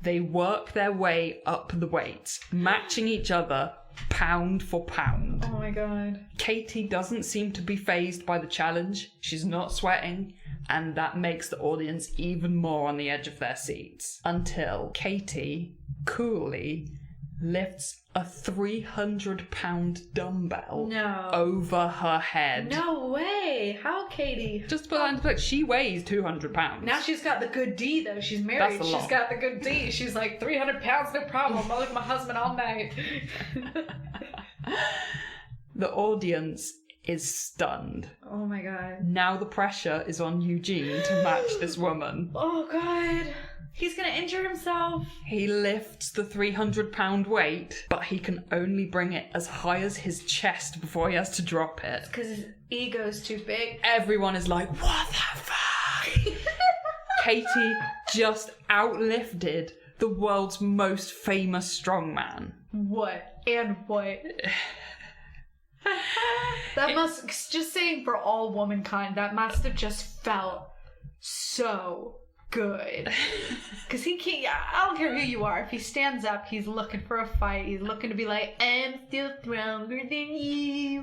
They work their way up the weights, matching each other pound for pound. Oh my god. Katie doesn't seem to be fazed by the challenge. She's not sweating, And that makes the audience even more on the edge of their seats until Katie coolly lifts a 300-pound dumbbell over her head. No way! How, Katie? Just put that into perspective, she weighs 200 pounds. Now she's got the good D, though. She's married. That's a lot. She's got the good D. She's like, 300 pounds, no problem. I'll look at my husband all night. The audience is stunned. Oh my god. Now the pressure is on Eugene to match this woman. Oh god. He's gonna injure himself. He lifts the 300-pound weight, but he can only bring it as high as his chest before he has to drop it. Because his ego's too big. Everyone is like, what the fuck? Katie just outlifted the world's most famous strongman. What? And what? That must, just saying for all womankind, that must have just felt so good. Because he can't, I don't care who you are, if he stands up, he's looking for a fight, he's looking to be like, I'm still stronger than you.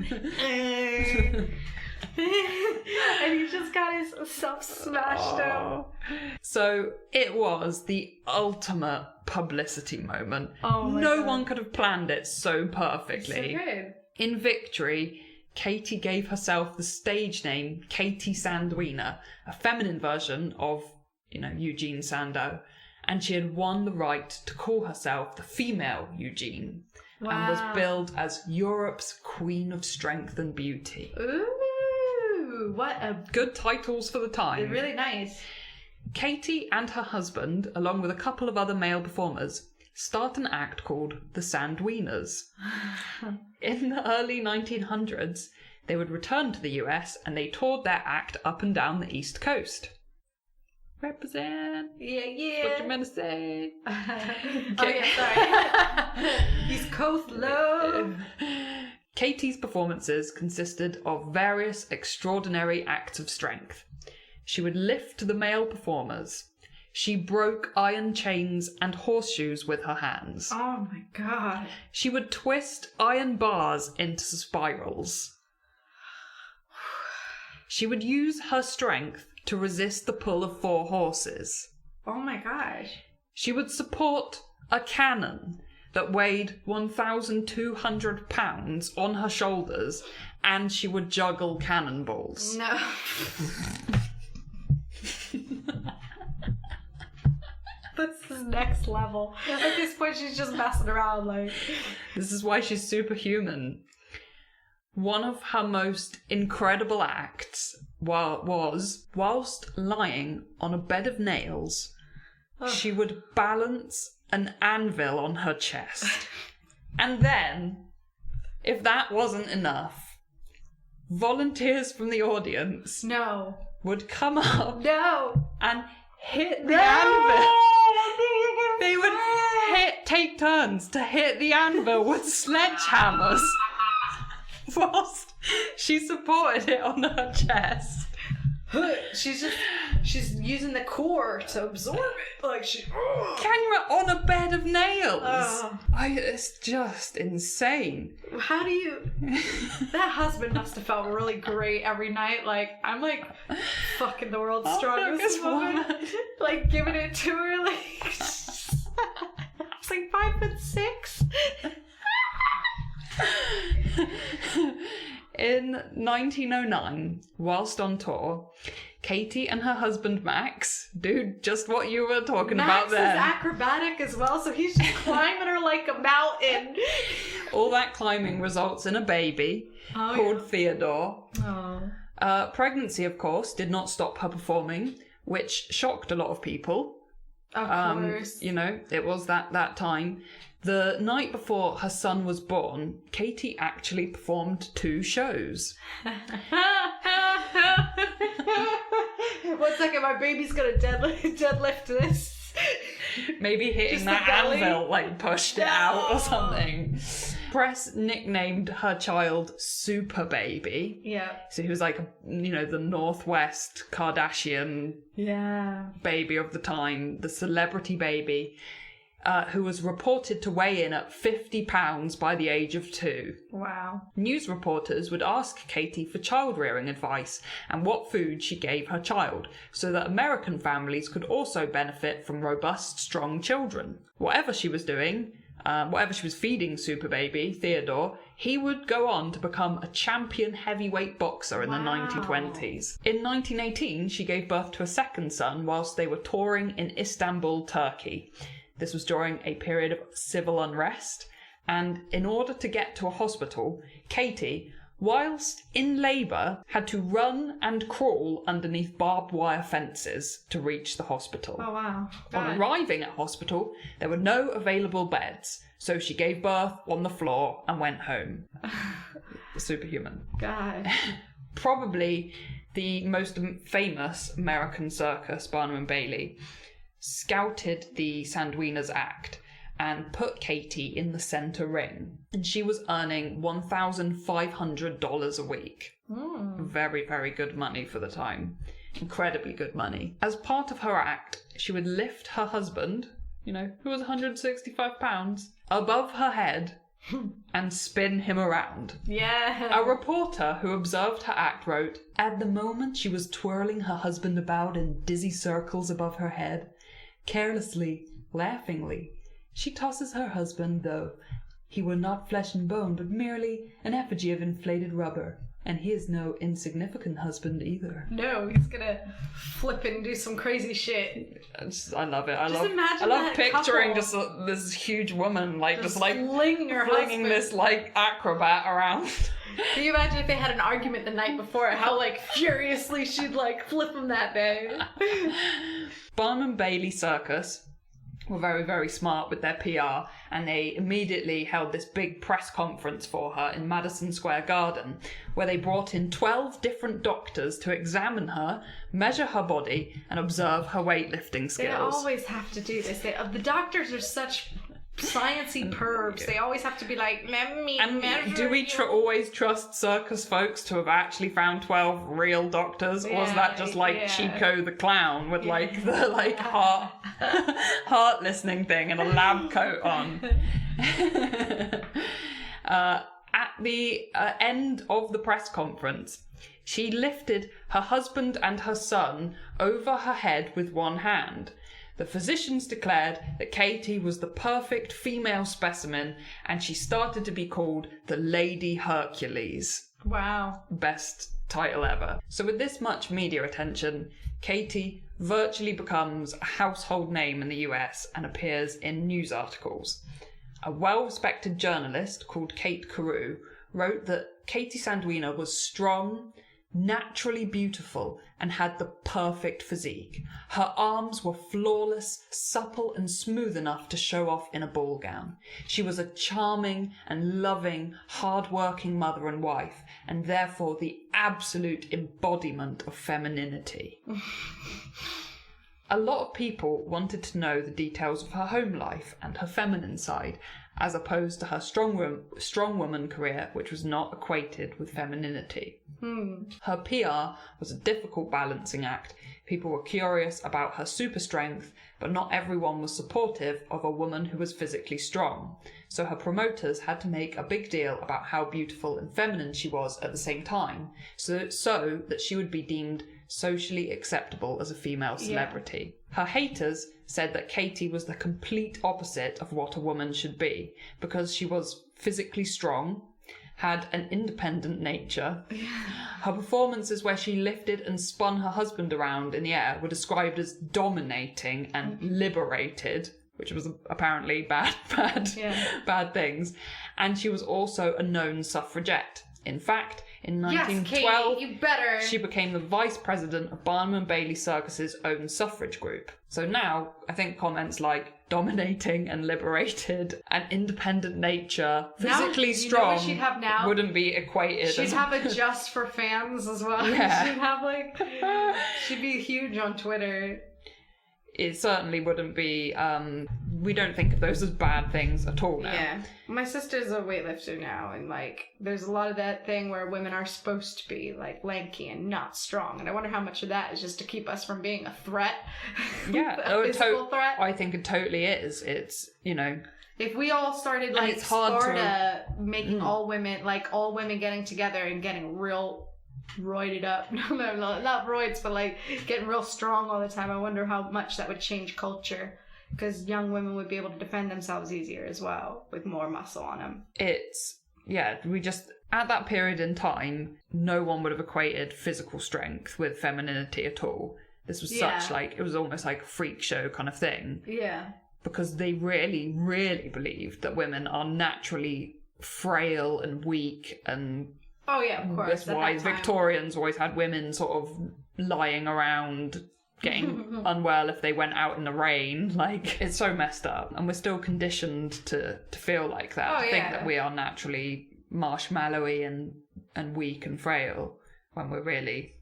And he just got himself smashed out. So it was the ultimate publicity moment. Oh my God. one could have planned it so perfectly. So good. In victory, Katie gave herself the stage name Katie Sandwina, a feminine version of, Eugene Sandow, and she had won the right to call herself the female Eugene, and was billed as Europe's Queen of Strength and Beauty. Ooh, what a... Good titles for the time. They're really nice. Katie and her husband, along with a couple of other male performers, start an act called the Sandwinas. In the early 1900s, they would return to the US and they toured their act up and down the East Coast. Represent. Yeah. What you meant to say? Oh yeah, sorry. East Coast love. Katie's performances consisted of various extraordinary acts of strength. She would lift the male performers. She broke iron chains and horseshoes with her hands. Oh my god. She would twist iron bars into spirals. She would use her strength to resist the pull of 4 horses. Oh my gosh. She would support a cannon that weighed 1,200 pounds on her shoulders, and she would juggle cannonballs. No. That's the next level. At this point, she's just messing around, like... This is why she's superhuman. One of her most incredible acts was, whilst lying on a bed of nails, she would balance an anvil on her chest. And then, if that wasn't enough, volunteers from the audience would come up and hit the anvil. They would take turns to hit the anvil with sledgehammers whilst she supported it on her chest. She's using the core to absorb it. Like Camera on a bed of nails. It's just insane. How do you... That husband must have felt really great every night. Like, I'm like fucking the world's strongest woman. Like, giving it to her. Like, it's like 5'6". In 1909, whilst on tour, Katie and her husband Max do just what you were talking about there. Max is acrobatic as well, so he's just climbing her like a mountain. All that climbing results in a baby called Theodore. Pregnancy, of course, did not stop her performing, which shocked a lot of people. Of course. It was that time. The night before her son was born, Katie actually performed 2 shows. 1 second, my baby's gonna deadlift this. Maybe hitting that anvil, pushed it out or something. Press nicknamed her child Super Baby. Yeah. So he was like, the Northwest Kardashian baby of the time, the celebrity baby. who was reported to weigh in at 50 pounds by the age of 2. Wow. News reporters would ask Katie for child-rearing advice and what food she gave her child, so that American families could also benefit from robust, strong children. Whatever she was doing, whatever she was feeding super baby Theodore, he would go on to become a champion heavyweight boxer in the 1920s. In 1918, she gave birth to a second son whilst they were touring in Istanbul, Turkey. This was during a period of civil unrest, and in order to get to a hospital, Katie, whilst in labour, had to run and crawl underneath barbed wire fences to reach the hospital. Oh, wow. On arriving at hospital, there were no available beds, so she gave birth on the floor and went home. Superhuman. God. Probably the most famous American circus, Barnum and Bailey, scouted the Sandwina's act and put Katie in the centre ring. And she was earning $1,500 a week. Very, very good money for the time. Incredibly good money. As part of her act, she would lift her husband, who was 165 pounds, above her head and spin him around. Yeah. A reporter who observed her act wrote, "At the moment she was twirling her husband about in dizzy circles above her head. Carelessly, laughingly, she tosses her husband, though he were not flesh and bone, but merely an effigy of inflated rubber. And he is no insignificant husband either." No, he's gonna flip and do some crazy shit. I love it. I love that picturing couple. this huge woman just flinging her flinging this acrobat around. Can you imagine if they had an argument the night before, how furiously she'd flip him that day? Barnum and Bailey Circus were very, very smart with their PR, and they immediately held this big press conference for her in Madison Square Garden, where they brought in 12 different doctors to examine her, measure her body, and observe her weightlifting skills. They always have to do this. The doctors are such sciencey pervs. They always have to be like, let me measure. Do we always trust circus folks to have actually found 12 real doctors, or is that just Chico the clown with the heart listening thing and a lab coat on? At the end of the press conference, she lifted her husband and her son over her head with one hand. The physicians declared that Katie was the perfect female specimen, and she started to be called the Lady Hercules. Wow. Best title ever. So with this much media attention, Katie virtually becomes a household name in the US and appears in news articles. A well-respected journalist called Kate Carew wrote that Katie Sandwina was strong, naturally beautiful, and had the perfect physique. Her arms were flawless, supple and smooth enough to show off in a ball gown. She was a charming and loving, hard-working mother and wife, and therefore the absolute embodiment of femininity. A lot of people wanted to know the details of her home life and her feminine side, as opposed to her strong woman career, which was not equated with femininity. Her PR was a difficult balancing act. People were curious about her super strength, but not everyone was supportive of a woman who was physically strong. So her promoters had to make a big deal about how beautiful and feminine she was at the same time, so that she would be deemed socially acceptable as a female celebrity. Her haters said that Katie was the complete opposite of what a woman should be, because she was physically strong, had an independent nature. Her performances where she lifted and spun her husband around in the air were described as dominating and liberated, which was apparently bad things. And she was also a known suffragette. In fact, in 1912, Katie, you better. She became the vice president of Barnum and Bailey Circus's own suffrage group. So now, I think comments like dominating and liberated and independent nature, physically strong, she'd have now? Wouldn't be equated. She'd have a just for fans as well. Yeah. She'd have she'd be huge on Twitter. It certainly wouldn't be we don't think of those as bad things at all now. Yeah. My sister's a weightlifter now, and like there's a lot of that thing where women are supposed to be like lanky and not strong, and I wonder how much of that is just to keep us from being a threat. Yeah, a physical threat. I think it totally is. It's, you know, if we all started like it's hard Sparta making all women getting together and getting real roided up. No, not roids, but like getting real strong all the time. I wonder how much that would change culture, because young women would be able to defend themselves easier as well with more muscle on them. We just, at that period in time, no one would have equated physical strength with femininity at all. This was such like, it was almost like a freak show kind of thing. Yeah. Because they really, really believed that women are naturally frail and weak, and oh yeah, of course. That's why Victorians always had women sort of lying around getting unwell if they went out in the rain. Like, it's so messed up, and we're still conditioned to feel like that, to think that we are naturally marshmallowy and weak and frail, when we're really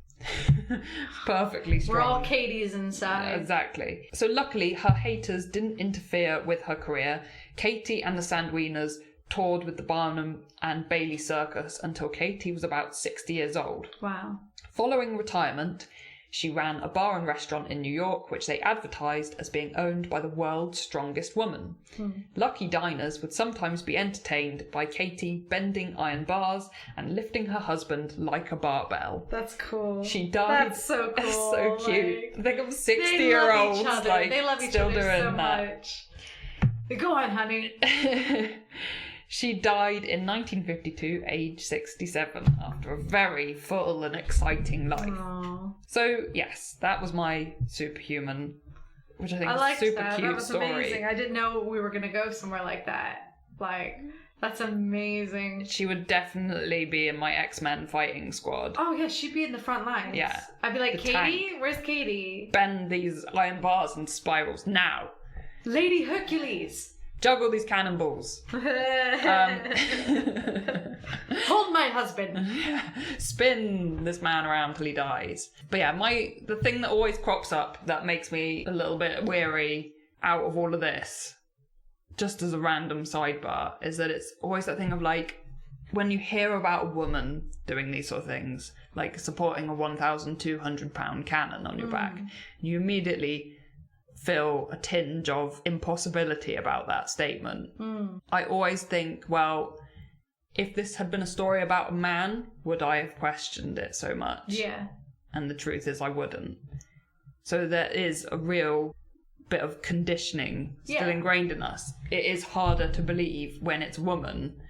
perfectly strong. We're all Katies inside. Exactly. So luckily, her haters didn't interfere with her career. Katie and the Sandwinas toured with the Barnum and Bailey Circus until Katie was about 60 years old. Wow. Following retirement, she ran a bar and restaurant in New York, which they advertised as being owned by the world's strongest woman. Lucky diners would sometimes be entertained by Katie bending iron bars and lifting her husband like a barbell. That's cool. She died. That's so cool. It's so cute. Like, think of 60-year-olds like they love each still other doing so that. much. Go on, honey. She died in 1952, age 67, after a very full and exciting life. Aww. So, yes, that was my superhuman, which I think is a super cute that was story. Amazing. I didn't know we were going to go somewhere like that. Like, that's amazing. She would definitely be in my Xmen fighting squad. Oh, yeah, she'd be in the front lines. Yeah. I'd be like, The Katie? tank. Where's Katie? Bend these iron bars and spirals now. Lady Hercules. Juggle these cannonballs. Hold my husband. Spin this man around till he dies. But yeah, the thing that always crops up that makes me a little bit weary out of all of this, just as a random sidebar, is that it's always that thing of like, when you hear about a woman doing these sort of things, like supporting a 1,200 pound cannon on your back, you immediately feel a tinge of impossibility about that statement. I always think, well, if this had been a story about a man, would I have questioned it so much? Yeah. And the truth is I wouldn't. So there is a real bit of conditioning still ingrained in us. It is harder to believe when it's a woman,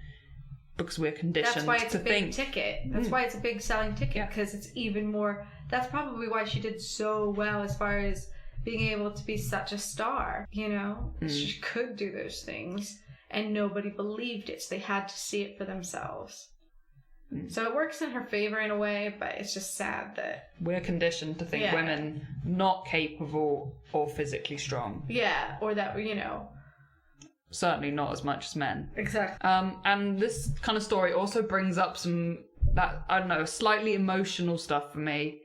because we're conditioned to think. That's why it's a big ticket. That's why it's a big selling ticket, because it's even more... That's probably why she did so well as far as being able to be such a star, you know? She could do those things, and nobody believed it, so they had to see it for themselves. So it works in her favor in a way, but it's just sad that... We're conditioned to think women not capable or physically strong. Yeah, or that, you know... Certainly not as much as men. Exactly. And this kind of story also brings up some, slightly emotional stuff for me,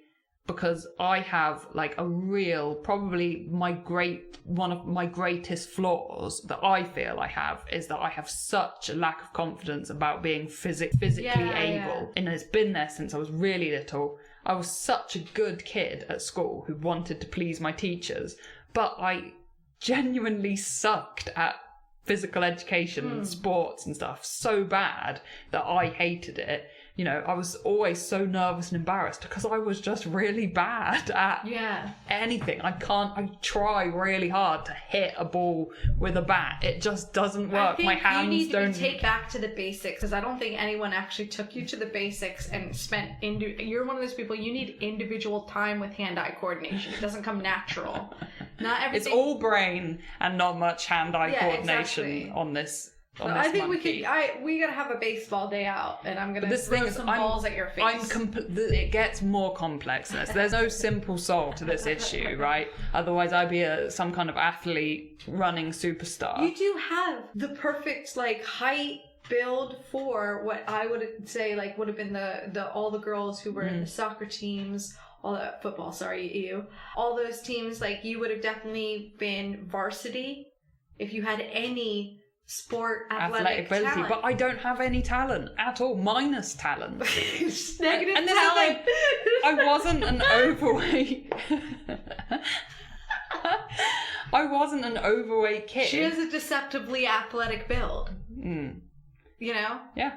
because I have like a real, probably one of my greatest flaws that I feel I have is that I have such a lack of confidence about being physically able. And it's been there since I was really little. I was such a good kid at school who wanted to please my teachers, but I genuinely sucked at physical education, sports and stuff so bad that I hated it. You know, I was always so nervous and embarrassed because I was just really bad at anything. I try really hard to hit a ball with a bat. It just doesn't work. My hands don't... you need to be take back to the basics, because I don't think anyone actually took you to the basics and spent... You're one of those people, you need individual time with hand-eye coordination. It doesn't come natural. Not everything... It's all brain and not much hand-eye coordination on this. I think we gotta have a baseball day out, and I'm gonna throw some balls at your face. It gets more complex than this. There's no simple solve to this issue, right? Otherwise, I'd be some kind of athlete running superstar. You do have the perfect height build for what I would say would have been the all the girls who were in the soccer teams. All the football, all those teams, you would have definitely been varsity. if you had any sport athletic ability, talent. but I don't have any talent at all, minus talent. Just negative and talent. I wasn't an overweight. I wasn't an overweight kid. She has a deceptively athletic build. Mm. You know? Yeah.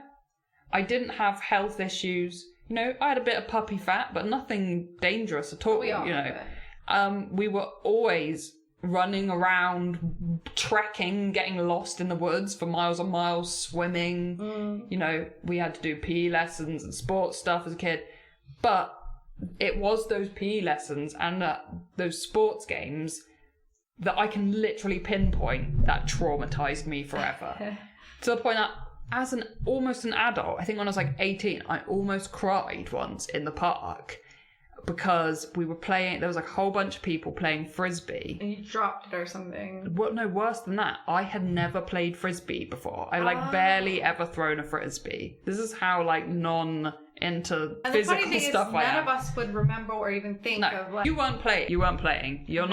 I didn't have health issues. You know, I had a bit of puppy fat, but nothing dangerous at all. We all you know. have it. We were always running around, trekking, getting lost in the woods for miles and miles, swimming. You know, we had to do PE lessons and sports stuff as a kid. But it was those PE lessons and those sports games that I can literally pinpoint that traumatized me forever. To the point that as almost an adult, I think when I was like 18, I almost cried once in the park because we were playing, there was like a whole bunch of people playing frisbee. And you dropped it or something. Well, no, worse than that. I had never played frisbee before. I like barely ever thrown a frisbee. This is how like into and physical the funny thing stuff is, I am. none of us would remember or even think of like... You weren't playing. You're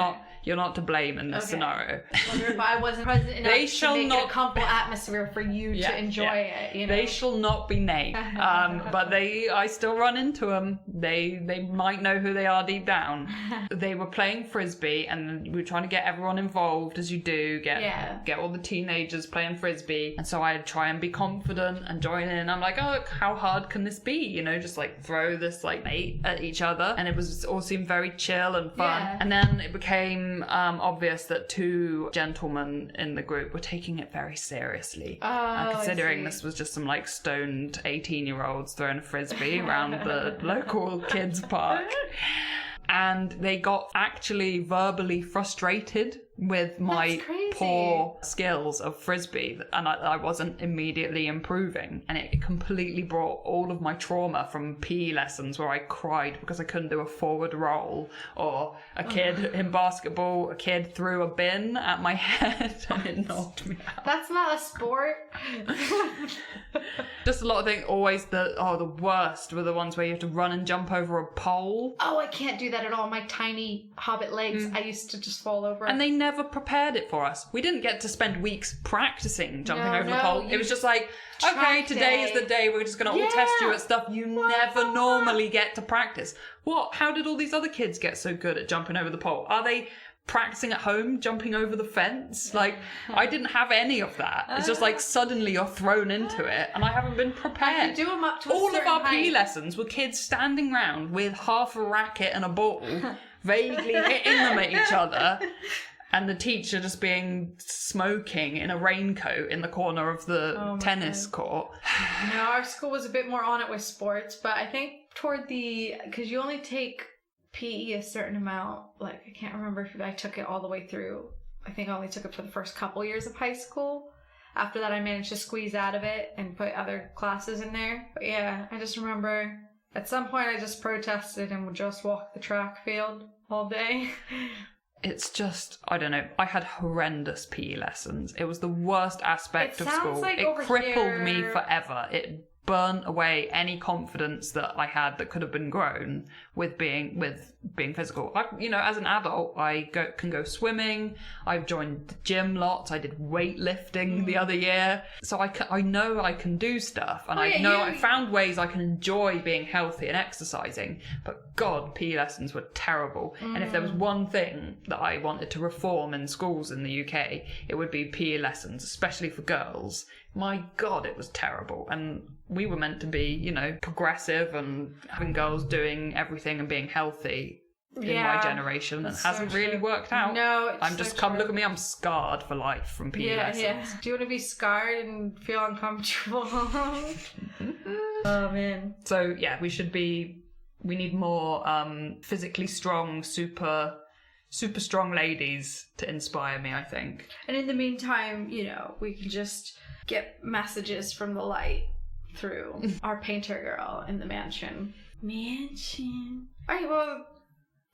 not to blame in this scenario. I wonder if I wasn't present enough They to shall make not... it a comfortable atmosphere for you to enjoy it. You know? They shall not be named. But I still run into them. They might know who they are deep down. They were playing frisbee, and we were trying to get everyone involved, as you do. Get all the teenagers playing frisbee. And so I'd try and be confident and join in. I'm like, oh, how hard can this be? You know, just like throw this like bait at each other, and it was all seemed very chill and fun. And then it became obvious that two gentlemen in the group were taking it very seriously, considering this was just some like stoned 18-year-olds throwing a frisbee around the local kids park. And they got actually verbally frustrated with my poor skills of frisbee, and I wasn't immediately improving, and it completely brought all of my trauma from PE lessons where I cried because I couldn't do a forward roll, or a kid in basketball, a kid threw a bin at my head and it knocked me out. That's not a sport. Just a lot of things. Always the worst were the ones where you have to run and jump over a pole. Oh, I can't do that at all. My tiny hobbit legs, I used to just fall over. And they never prepared it for us. We didn't get to spend weeks practicing jumping over the pole. It was just like, okay, today is the day we're just going to all test you at stuff you never normally get to practice. What? How did all these other kids get so good at jumping over the pole? Are they practicing at home, jumping over the fence? Like, I didn't have any of that. It's just like suddenly you're thrown into it, and I haven't been prepared. I could do them up to all a of our height. PE lessons were kids standing round with half a racket and a ball, vaguely hitting them at each other, and the teacher just being smoking in a raincoat in the corner of the tennis court. No, our school was a bit more on it with sports, but I think because you only take PE a certain amount, like I can't remember if I took it all the way through. I think I only took it for the first couple years of high school. After that I managed to squeeze out of it and put other classes in there. But yeah, I just remember at some point I just protested and would just walk the track field all day. It's just, I don't know, I had horrendous PE lessons. It was the worst aspect of school. Like it crippled me forever. It burnt away any confidence that I had that could have been grown with being physical. As an adult, I can go swimming. I've joined the gym lots. I did weightlifting the other year, so I know I can do stuff, and I found ways I can enjoy being healthy and exercising. But God, PE lessons were terrible. And if there was one thing that I wanted to reform in schools in the UK, it would be PE lessons, especially for girls. My God, it was terrible. And we were meant to be, progressive and having girls doing everything and being healthy in my generation, and hasn't really worked out. No, look at me, I'm scarred for life from PE lessons. Yeah. Do you want to be scarred and feel uncomfortable? Oh, man. So, yeah, we need more physically strong, super strong ladies to inspire me, I think. And in the meantime, we can just get messages from the light through our painter girl in the mansion. All right, well,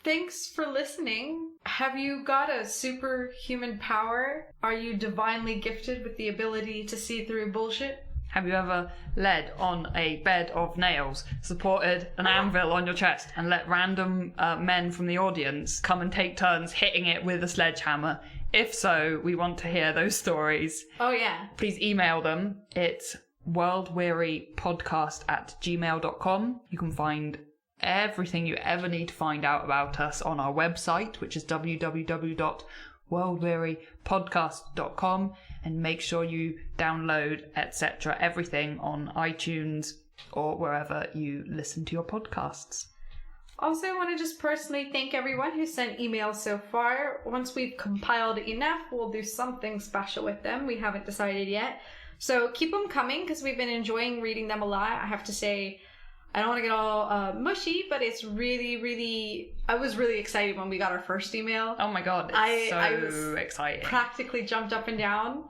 thanks for listening. Have you got a superhuman power? Are you divinely gifted with the ability to see through bullshit? Have you ever led on a bed of nails, supported an anvil on your chest, and let random men from the audience come and take turns hitting it with a sledgehammer If so, we want to hear those stories. Oh, yeah. Please email them. It's worldwearypodcast@gmail.com. You can find everything you ever need to find out about us on our website, which is www.worldwearypodcast.com, and make sure you download, etc., everything on iTunes or wherever you listen to your podcasts. Also, I want to just personally thank everyone who sent emails so far. Once we've compiled enough, we'll do something special with them. We haven't decided yet. So keep them coming, because we've been enjoying reading them a lot. I have to say, I don't want to get all mushy, but it's really... I was really excited when we got our first email. Oh my god, it's so exciting. Practically jumped up and down.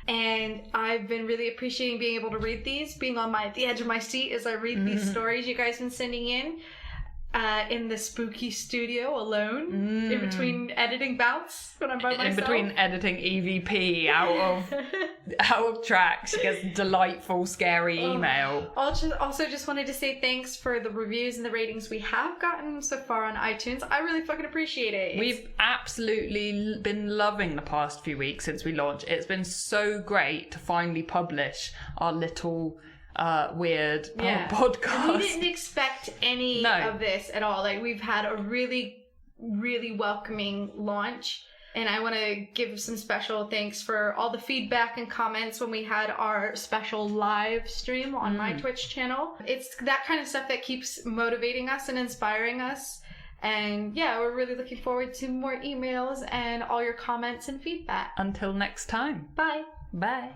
And I've been really appreciating being able to read these, being on the edge of my seat as I read these stories you guys have been sending in the spooky studio alone, in between editing bouts when I'm by myself. In between editing EVP out of track, she gets a delightful, scary email. Also just wanted to say thanks for the reviews and the ratings we have gotten so far on iTunes. I really fucking appreciate it. We've absolutely been loving the past few weeks since we launched. It's been so great to finally publish our little... weird podcast. We didn't expect any of this at all. Like, we've had a really, really welcoming launch, and I want to give some special thanks for all the feedback and comments when we had our special live stream on my Twitch channel. It's that kind of stuff that keeps motivating us and inspiring us. And yeah, we're really looking forward to more emails and all your comments and feedback. Until next time. Bye. Bye.